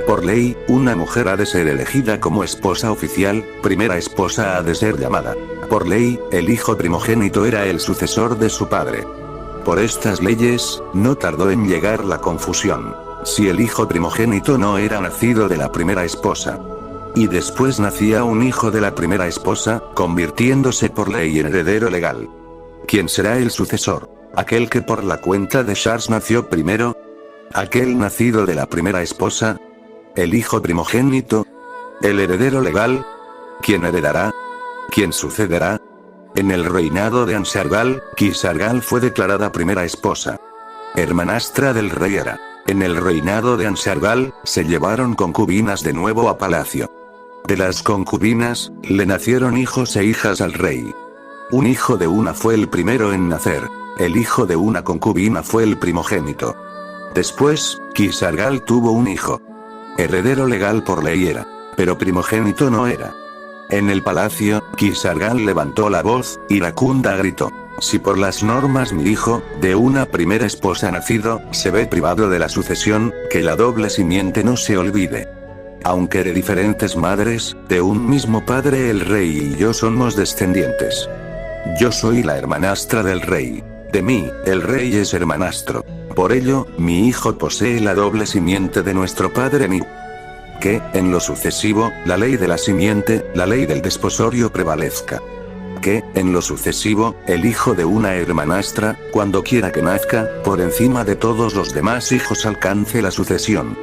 Por ley, una mujer ha de ser elegida como esposa oficial, primera esposa ha de ser llamada. Por ley, el hijo primogénito era el sucesor de su padre. Por estas leyes, no tardó en llegar la confusión. Si el hijo primogénito no era nacido de la primera esposa, y después nacía un hijo de la primera esposa, convirtiéndose por ley en heredero legal. ¿Quién será el sucesor? ¿Aquel que por la cuenta de Shars nació primero? ¿Aquel nacido de la primera esposa? ¿El hijo primogénito? ¿El heredero legal? ¿Quién heredará? ¿Quién sucederá? En el reinado de Ansargal, Kisargal fue declarada primera esposa. Hermanastra del rey era. En el reinado de Ansargal, se llevaron concubinas de nuevo a palacio. De las concubinas, le nacieron hijos e hijas al rey. Un hijo de una fue el primero en nacer. El hijo de una concubina fue el primogénito. Después, Kisargal tuvo un hijo. Heredero legal por ley era. pero primogénito no era. En el palacio, Ki-Sargal levantó la voz, iracunda gritó: si por las normas mi hijo, de una primera esposa nacido, se ve privado de la sucesión, que la doble simiente no se olvide. Aunque de diferentes madres, de un mismo padre el rey y yo somos descendientes. Yo soy la hermanastra del rey. De mí, el rey es hermanastro. Por ello, mi hijo posee la doble simiente de nuestro padre Ni. Que, en lo sucesivo, la ley de la simiente, la ley del desposorio prevalezca. Que, en lo sucesivo, el hijo de una hermanastra, cuando quiera que nazca, por encima de todos los demás hijos alcance la sucesión.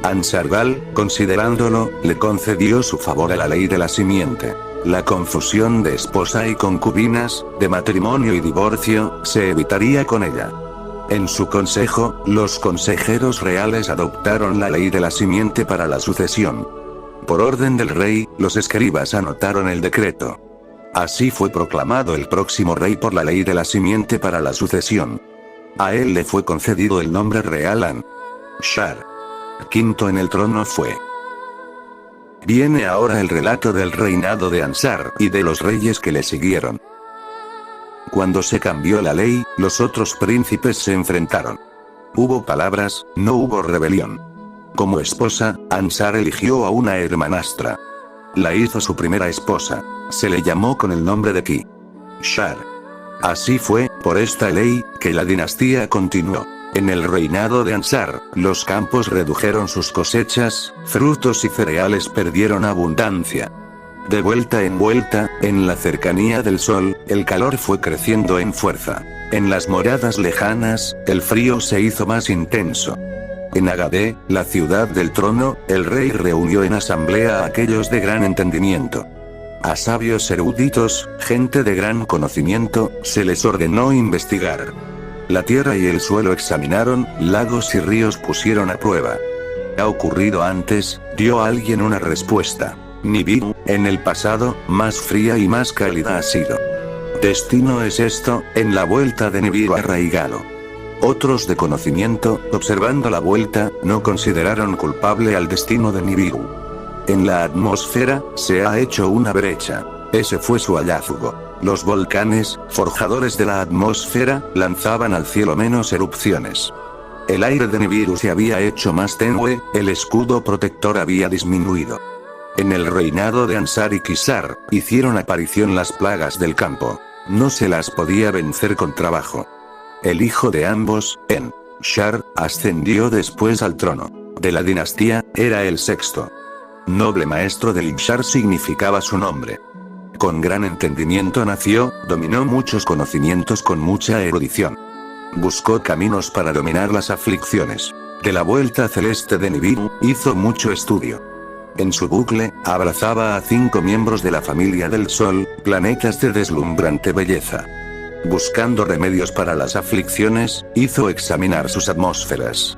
Ansargal, considerándolo, le concedió su favor a la ley de la simiente. La confusión de esposa y concubinas, de matrimonio y divorcio, se evitaría con ella. En su consejo, los consejeros reales adoptaron la ley de la simiente para la sucesión. Por orden del rey, los escribas anotaron el decreto. Así fue proclamado el próximo rey por la ley de la simiente para la sucesión. A él le fue concedido el nombre real An-Shar. Quinto en el trono fue. Viene ahora el relato del reinado de Ansar y de los reyes que le siguieron. Cuando se cambió la ley, los otros príncipes se enfrentaron. Hubo palabras, no hubo rebelión. Como esposa, Ansar eligió a una hermanastra. La hizo su primera esposa. Se le llamó con el nombre de Ki-Shar. Así fue, por esta ley, que la dinastía continuó. En el reinado de Ansar, los campos redujeron sus cosechas, frutos y cereales perdieron abundancia. De vuelta, en la cercanía del sol, el calor fue creciendo en fuerza. En las moradas lejanas, el frío se hizo más intenso. En Agadé, la ciudad del trono, el rey reunió en asamblea a aquellos de gran entendimiento. A sabios eruditos, gente de gran conocimiento, se les ordenó investigar. La tierra y el suelo examinaron, lagos y ríos pusieron a prueba. ¿Ha ocurrido antes? Dio alguien una respuesta. Nibiru, en el pasado, más fría y más cálida ha sido. Destino es esto, en la vuelta de Nibiru arraigado. Otros de conocimiento, observando la vuelta, no consideraron culpable al destino de Nibiru. En la atmósfera, se ha hecho una brecha. Ese fue su hallazgo. Los volcanes, forjadores de la atmósfera, lanzaban al cielo menos erupciones. El aire de Nibiru se había hecho más tenue, el escudo protector había disminuido. En el reinado de Ansar y Ki-Shar, hicieron aparición las plagas del campo. No se las podía vencer con trabajo. El hijo de ambos, En-Shar, ascendió después al trono. De la dinastía, era el sexto. Noble maestro del Shar significaba su nombre. Con gran entendimiento nació, dominó muchos conocimientos con mucha erudición. Buscó caminos para dominar las aflicciones. De la vuelta celeste de Nibiru, hizo mucho estudio. En su bucle, abrazaba a 5 miembros de la familia del Sol, planetas de deslumbrante belleza. Buscando remedios para las aflicciones, hizo examinar sus atmósferas.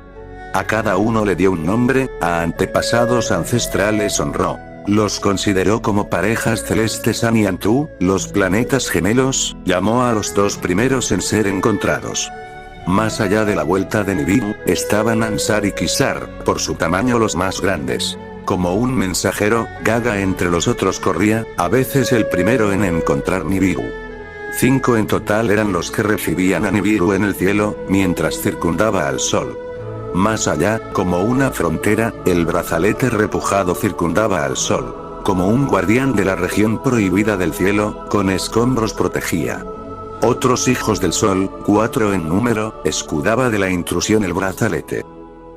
A cada uno le dio un nombre, a antepasados ancestrales honró. Los consideró como parejas celestes An y Antu, los planetas gemelos, llamó a los 2 primeros en ser encontrados. Más allá de la vuelta de Nibiru, estaban Ansar y Ki-Shar, por su tamaño los más grandes. Como un mensajero, Gaga entre los otros corría, a veces el primero en encontrar Nibiru. 5 en total eran los que recibían a Nibiru en el cielo, mientras circundaba al sol. Más allá, como una frontera, el brazalete repujado circundaba al sol. Como un guardián de la región prohibida del cielo, con escombros protegía. Otros hijos del sol, 4 en número, escudaba de la intrusión el brazalete.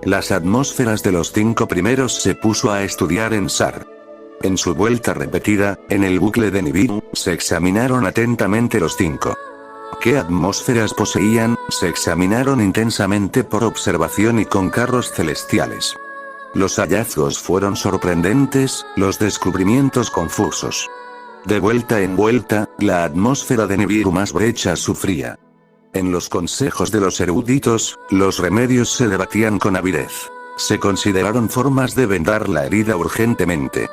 Las atmósferas de los 5 primeros se puso a estudiar en Shar. En su vuelta repetida, en el bucle de Nibiru, se examinaron atentamente los 5. ¿Qué atmósferas poseían? Se examinaron intensamente por observación y con carros celestiales. Los hallazgos fueron sorprendentes, los descubrimientos confusos. De vuelta en vuelta, la atmósfera de Nibiru más brechas sufría. En los consejos de los eruditos, los remedios se debatían con avidez. Se consideraron formas de vendar la herida urgentemente.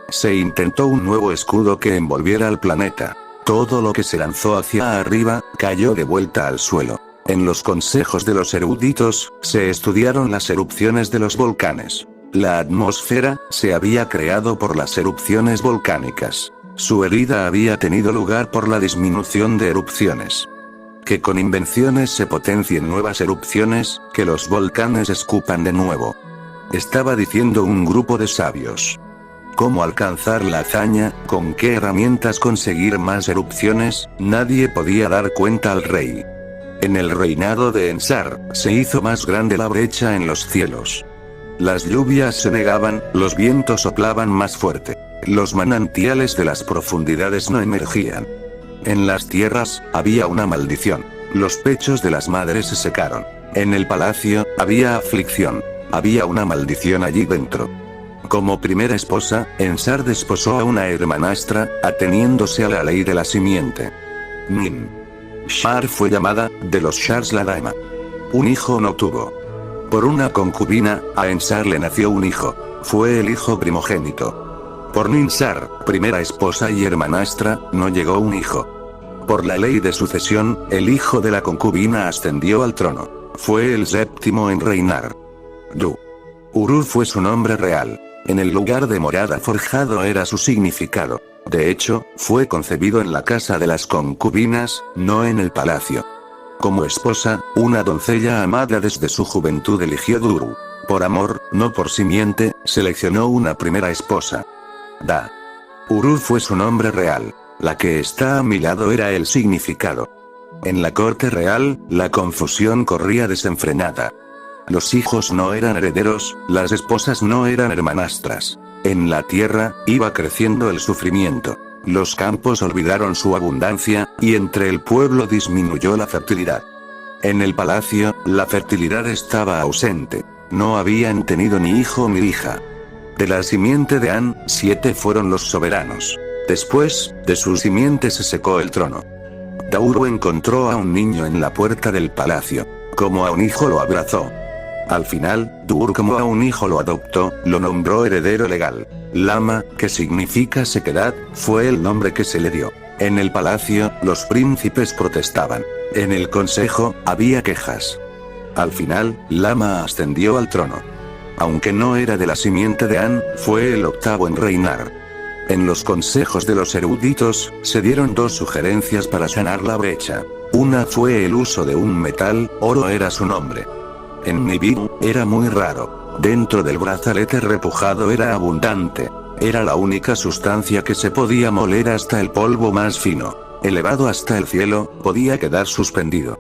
Se intentó un nuevo escudo que envolviera al planeta. Todo lo que se lanzó hacia arriba, cayó de vuelta al suelo. En los consejos de los eruditos, se estudiaron las erupciones de los volcanes. La atmósfera se había creado por las erupciones volcánicas. Su herida había tenido lugar por la disminución de erupciones. Que con invenciones se potencien nuevas erupciones, que los volcanes escupan de nuevo. Estaba diciendo un grupo de sabios. ¿Cómo alcanzar la hazaña? ¿Con qué herramientas conseguir más erupciones? Nadie podía dar cuenta al rey. En el reinado de Ensar, se hizo más grande la brecha en los cielos. Las lluvias se negaban, los vientos soplaban más fuerte. Los manantiales de las profundidades no emergían. En las tierras, había una maldición. Los pechos de las madres se secaron. En el palacio, había aflicción. Había una maldición allí dentro. Como primera esposa, Ensar desposó a una hermanastra, ateniéndose a la ley de la simiente. Nin. Shar fue llamada, de los Shars la dama. Un hijo no tuvo. Por una concubina, a Ensar le nació un hijo. Fue el hijo primogénito. Por Ninsar, primera esposa y hermanastra, no llegó un hijo. Por la ley de sucesión, el hijo de la concubina ascendió al trono. Fue el séptimo en reinar. Du. Uru fue su nombre real. En el lugar de morada forjado era su significado. De hecho, fue concebido en la casa de las concubinas, no en el palacio. Como esposa, una doncella amada desde su juventud eligió Duru. Por amor, no por simiente, seleccionó una primera esposa. Da. Uru fue su nombre real. La que está a mi lado era el significado. En la corte real, la confusión corría desenfrenada. Los hijos no eran herederos, las esposas no eran hermanastras. En la tierra, iba creciendo el sufrimiento. Los campos olvidaron su abundancia, y entre el pueblo disminuyó la fertilidad. En el palacio, la fertilidad estaba ausente. No habían tenido ni hijo ni hija. De la simiente de An, 7 fueron los soberanos. Después, de su simiente se secó el trono. Dauru encontró a un niño en la puerta del palacio. Como a un hijo lo abrazó. Al final, Dur como a un hijo lo adoptó, lo nombró heredero legal. Lama, que significa sequedad, fue el nombre que se le dio. En el palacio, los príncipes protestaban. En el consejo, había quejas. Al final, Lama ascendió al trono. Aunque no era de la simiente de An, fue el octavo en reinar. En los consejos de los eruditos, se dieron 2 sugerencias para sanar la brecha. Una fue el uso de un metal, oro era su nombre. En Nibiru, era muy raro. Dentro del brazalete repujado era abundante. Era la única sustancia que se podía moler hasta el polvo más fino. Elevado hasta el cielo, podía quedar suspendido.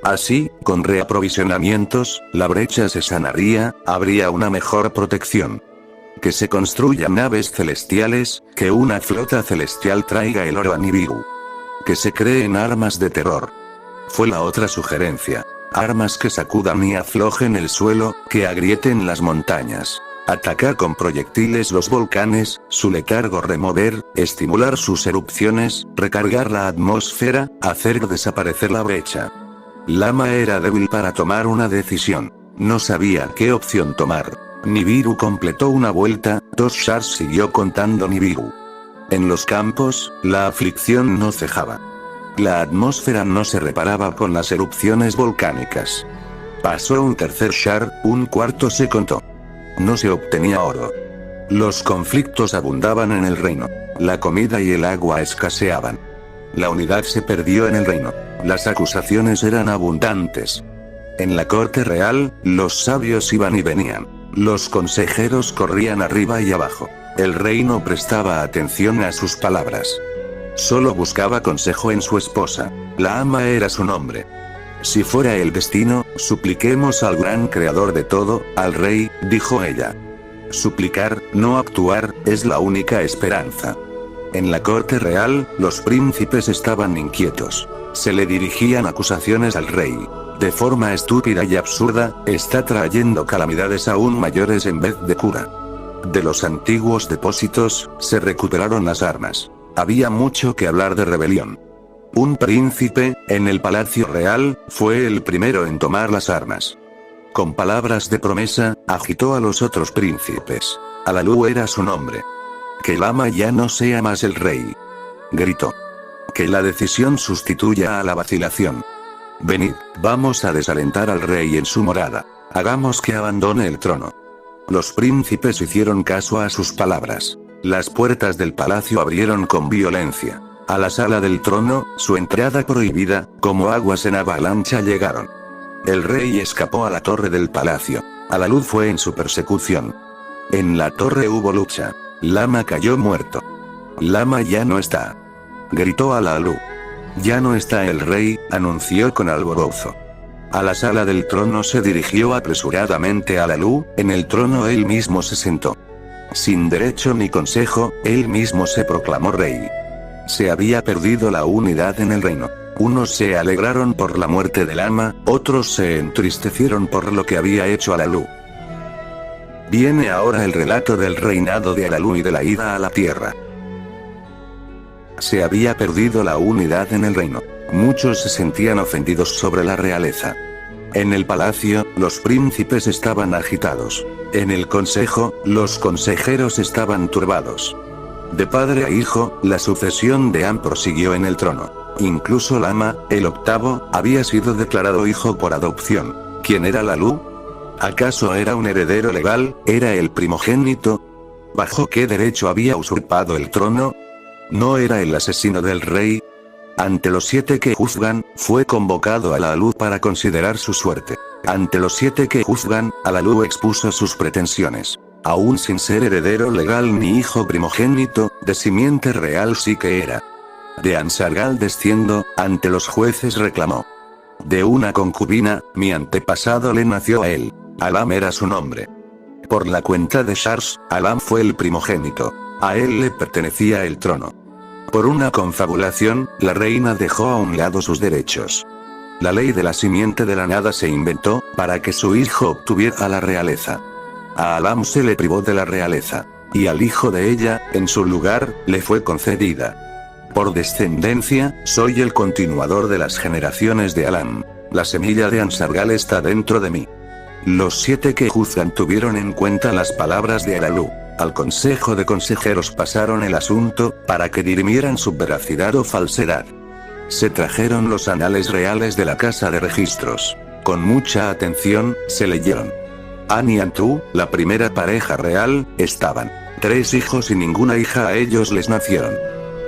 Así, con reaprovisionamientos, la brecha se sanaría, habría una mejor protección. Que se construyan naves celestiales, que una flota celestial traiga el oro a Nibiru. Que se creen armas de terror. Fue la otra sugerencia. Armas que sacudan y aflojen el suelo, que agrieten las montañas. Atacar con proyectiles los volcanes, su letargo remover, estimular sus erupciones, recargar la atmósfera, hacer desaparecer la brecha. Lama era débil para tomar una decisión. No sabía qué opción tomar. Nibiru completó una vuelta, 2 Shars siguió contando Nibiru. En los campos, la aflicción no cejaba. La atmósfera no se reparaba con las erupciones volcánicas. Pasó un tercer Shar, un cuarto se contó. No se obtenía oro. Los conflictos abundaban en el reino. La comida y el agua escaseaban. La unidad se perdió en el reino. Las acusaciones eran abundantes. En la corte real, los sabios iban y venían. Los consejeros corrían arriba y abajo. El rey no prestaba atención a sus palabras. Solo buscaba consejo en su esposa. La ama era su nombre. Si fuera el destino, supliquemos al gran creador de todo, al rey, dijo ella. Suplicar, no actuar, es la única esperanza. En la corte real, los príncipes estaban inquietos. Se le dirigían acusaciones al rey. De forma estúpida y absurda, está trayendo calamidades aún mayores en vez de cura. De los antiguos depósitos, se recuperaron las armas. Había mucho que hablar de rebelión. Un príncipe, en el palacio real, fue el primero en tomar las armas. Con palabras de promesa, agitó a los otros príncipes. Alalu era su nombre. Que Lama ya no sea más el rey. Gritó. Que la decisión sustituya a la vacilación. Venid, vamos a desalentar al rey en su morada. Hagamos que abandone el trono. los príncipes hicieron caso a sus palabras. Las puertas del palacio abrieron con violencia. A la sala del trono, su entrada prohibida, como aguas en avalancha llegaron. El rey escapó a la torre del palacio. Alalud fue en su persecución. En la torre hubo lucha. Lama cayó muerto. Lama ya no está. Gritó Alalud. Ya no está el rey, anunció con alborozo. A la sala del trono se dirigió apresuradamente Alalud, en el trono él mismo se sentó. Sin derecho ni consejo, él mismo se proclamó rey. Se había perdido la unidad en el reino. Unos se alegraron por la muerte de Lama, otros se entristecieron por lo que había hecho Alalud. Viene ahora el relato del reinado de Alalud y de la ida a la tierra. Se había perdido la unidad en el reino. Muchos se sentían ofendidos sobre la realeza. En el palacio, los príncipes estaban agitados. En el consejo, los consejeros estaban turbados. De padre a hijo, la sucesión de An prosiguió en el trono. Incluso Lama, el octavo, había sido declarado hijo por adopción. ¿Quién era Alalud? ¿Acaso era un heredero legal? ¿Era el primogénito? ¿Bajo qué derecho había usurpado el trono? ¿No era el asesino del rey? Ante los 7 que juzgan, fue convocado Alalud para considerar su suerte. Ante los 7 que juzgan, Alalud expuso sus pretensiones. Aún sin ser heredero legal ni hijo primogénito, de simiente real sí que era. De Ansargal desciendo, ante los jueces reclamó. De una concubina, mi antepasado le nació a él. Alam era su nombre. Por la cuenta de Shars, Alam fue el primogénito. A él le pertenecía el trono. Por una confabulación, la reina dejó a un lado sus derechos. La ley de la simiente de la nada se inventó, para que su hijo obtuviera la realeza. A Alam se le privó de la realeza. Y al hijo de ella, en su lugar, le fue concedida. Por descendencia, soy el continuador de las generaciones de Alam. La semilla de Ansargal está dentro de mí. Los 7 que juzgan tuvieron en cuenta las palabras de Alalud. Al consejo de consejeros pasaron el asunto, para que dirimieran su veracidad o falsedad. Se trajeron los anales reales de la casa de registros. Con mucha atención, se leyeron. An y Antú, la primera pareja real, estaban. 3 hijos y ninguna hija a ellos les nacieron.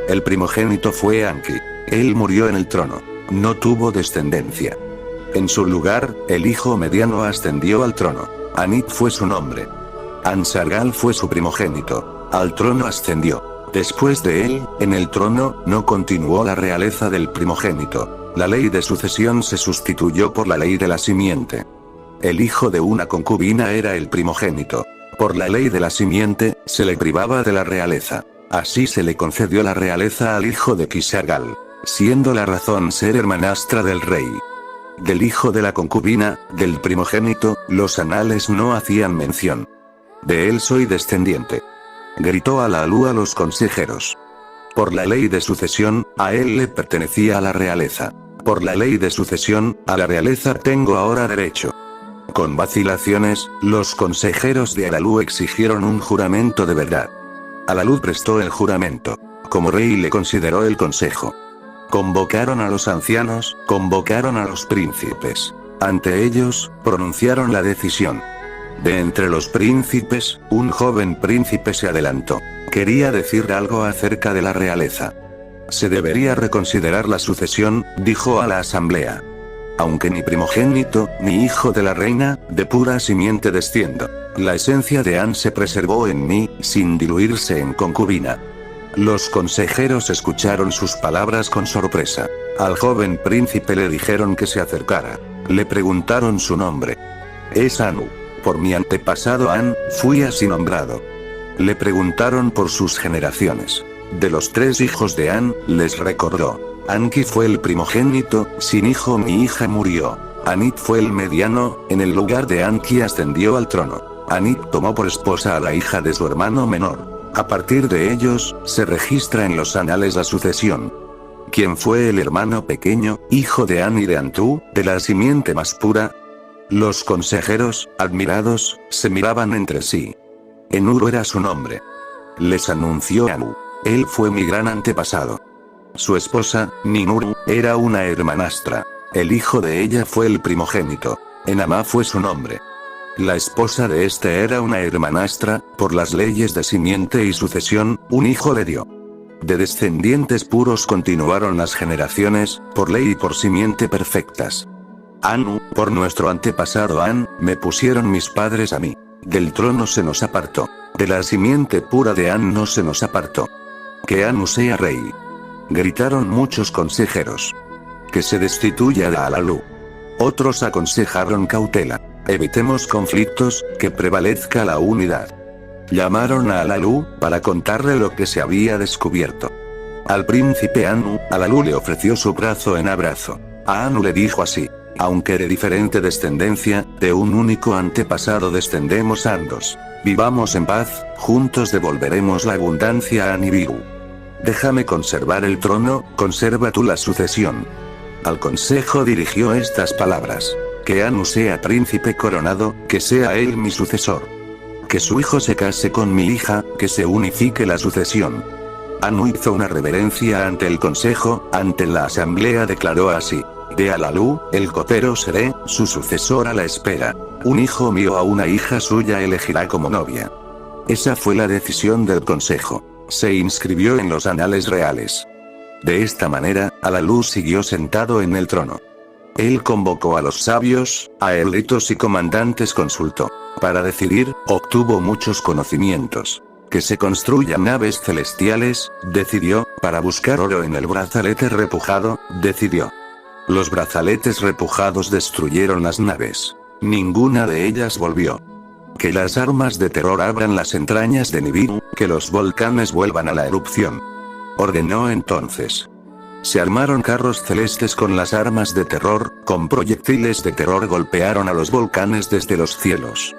El primogénito fue Anki. Él murió en el trono. No tuvo descendencia. En su lugar, el hijo mediano ascendió al trono. Anit fue su nombre. Ansargal fue su primogénito. Al trono ascendió. Después de él, en el trono, no continuó la realeza del primogénito. La ley de sucesión se sustituyó por la ley de la simiente. El hijo de una concubina era el primogénito. Por la ley de la simiente, se le privaba de la realeza. Así se le concedió la realeza al hijo de Kisargal, siendo la razón ser hermanastra del rey. Del hijo de la concubina, del primogénito, los anales no hacían mención. De él soy descendiente. Gritó Alalud a los consejeros. Por la ley de sucesión, a él le pertenecía la realeza. Por la ley de sucesión, a la realeza tengo ahora derecho. Con vacilaciones, los consejeros de Alalud exigieron un juramento de verdad. Alalud prestó el juramento. Como rey le consideró el consejo. Convocaron a los ancianos, convocaron a los príncipes. Ante ellos, pronunciaron la decisión. De entre los príncipes, un joven príncipe se adelantó. Quería decir algo acerca de la realeza. Se debería reconsiderar la sucesión, dijo a la asamblea. Aunque ni primogénito, ni hijo de la reina, de pura simiente desciendo. La esencia de An se preservó en mí, sin diluirse en concubina. Los consejeros escucharon sus palabras con sorpresa. Al joven príncipe le dijeron que se acercara. Le preguntaron su nombre. Es Anu. Por mi antepasado An, fui así nombrado. Le preguntaron por sus generaciones. De los 3 hijos de An, les recordó. Anki fue el primogénito, sin hijo mi hija murió. Anit fue el mediano, en el lugar de Anki ascendió al trono. Anit tomó por esposa a la hija de su hermano menor. A partir de ellos, se registra en los anales la sucesión. ¿Quién fue el hermano pequeño, hijo de An y de Antú, de la simiente más pura? Los consejeros, admirados, se miraban entre sí. Enuru era su nombre. Les anunció Anu. Él fue mi gran antepasado. Su esposa, Ninuru, era una hermanastra. El hijo de ella fue el primogénito. Enama fue su nombre. La esposa de este era una hermanastra, por las leyes de simiente y sucesión, un hijo le dio. De descendientes puros continuaron las generaciones, por ley y por simiente perfectas. Anu, por nuestro antepasado An, me pusieron mis padres a mí. Del trono se nos apartó. De la simiente pura de An no se nos apartó. Que Anu sea rey. Gritaron muchos consejeros. Que se destituya a Alalu. Otros aconsejaron cautela. Evitemos conflictos, que prevalezca la unidad. Llamaron a Alalu, para contarle lo que se había descubierto. Al príncipe Anu, Alalu le ofreció su brazo en abrazo. A Anu le dijo así: aunque de diferente descendencia, de un único antepasado descendemos ambos. Vivamos en paz, juntos devolveremos la abundancia a Nibiru. Déjame conservar el trono, conserva tú la sucesión. Al consejo dirigió estas palabras: que Anu sea príncipe coronado, que sea él mi sucesor. Que su hijo se case con mi hija, que se unifique la sucesión. Anu hizo una reverencia ante el consejo, ante la asamblea declaró así: de Alalu, el copero seré, su sucesor a la espera. Un hijo mío a una hija suya elegirá como novia. Esa fue la decisión del consejo. Se inscribió en los anales reales. De esta manera, Alalu siguió sentado en el trono. Él convocó a los sabios, a élitos y comandantes consultó. Para decidir, obtuvo muchos conocimientos. Que se construyan naves celestiales, decidió, para buscar oro en el brazalete repujado, decidió. Los brazaletes repujados destruyeron las naves. Ninguna de ellas volvió. Que las armas de terror abran las entrañas de Nibiru, que los volcanes vuelvan a la erupción. Ordenó entonces. Se armaron carros celestes con las armas de terror, con proyectiles de terror golpearon a los volcanes desde los cielos.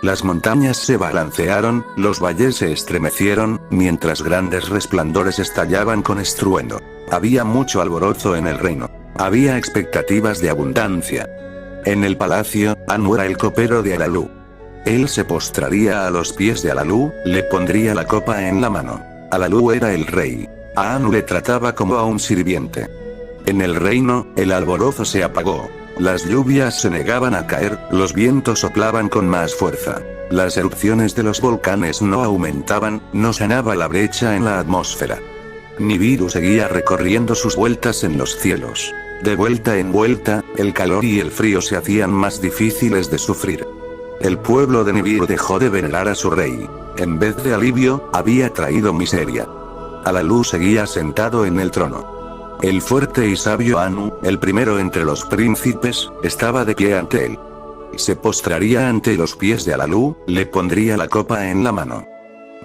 Las montañas se balancearon, los valles se estremecieron, mientras grandes resplandores estallaban con estruendo. Había mucho alborozo en el reino. Había expectativas de abundancia. En el palacio, Anu era el copero de Alalu. Él se postraría a los pies de Alalu, le pondría la copa en la mano. Alalu era el rey. A Anu le trataba como a un sirviente. En el reino, el alborozo se apagó. Las lluvias se negaban a caer, los vientos soplaban con más fuerza. Las erupciones de los volcanes no aumentaban, no sanaba la brecha en la atmósfera. Nibiru seguía recorriendo sus vueltas en los cielos. De vuelta en vuelta, el calor y el frío se hacían más difíciles de sufrir. El pueblo de Nibiru dejó de venerar a su rey. En vez de alivio, había traído miseria. Alalu seguía sentado en el trono. El fuerte y sabio Anu, el primero entre los príncipes, estaba de pie ante él. Se postraría ante los pies de Alalu, le pondría la copa en la mano.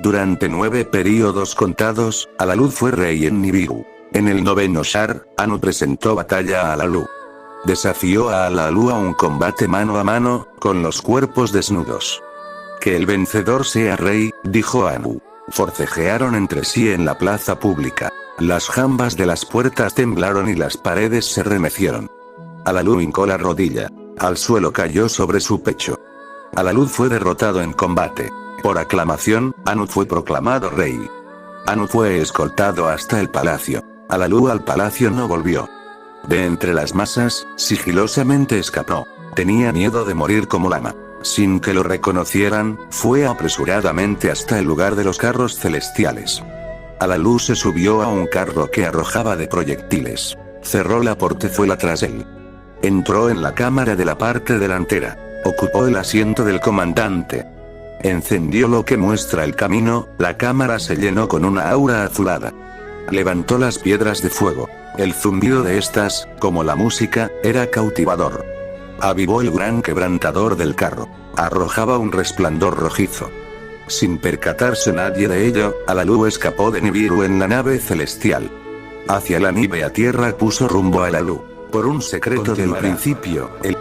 Durante 9 períodos contados, Alalu fue rey en Nibiru. En el 9º Shar, Anu presentó batalla a Alalu. Desafió a Alalu a un combate mano a mano, con los cuerpos desnudos. Que el vencedor sea rey, dijo Anu. Forcejearon entre sí en la plaza pública. Las jambas de las puertas temblaron y las paredes se remecieron. Alalu hincó la rodilla. Al suelo cayó sobre su pecho. Alalu fue derrotado en combate. Por aclamación, Anu fue proclamado rey. Anu fue escoltado hasta el palacio. Alalu al palacio no volvió. De entre las masas, sigilosamente escapó. Tenía miedo de morir como lama. Sin que lo reconocieran, fue apresuradamente hasta el lugar de los carros celestiales. Alalu se subió a un carro que arrojaba de proyectiles. Cerró la portezuela tras él. Entró en la cámara de la parte delantera. Ocupó el asiento del comandante. Encendió lo que muestra el camino, la cámara se llenó con una aura azulada. Levantó las piedras de fuego. El zumbido de estas, como la música, era cautivador. Avivó el gran quebrantador del carro. Arrojaba un resplandor rojizo. Sin percatarse nadie de ello, Alalu escapó de Nibiru en la nave celestial. Hacia la nívea tierra puso rumbo a Alalu. Por un secreto del principio, el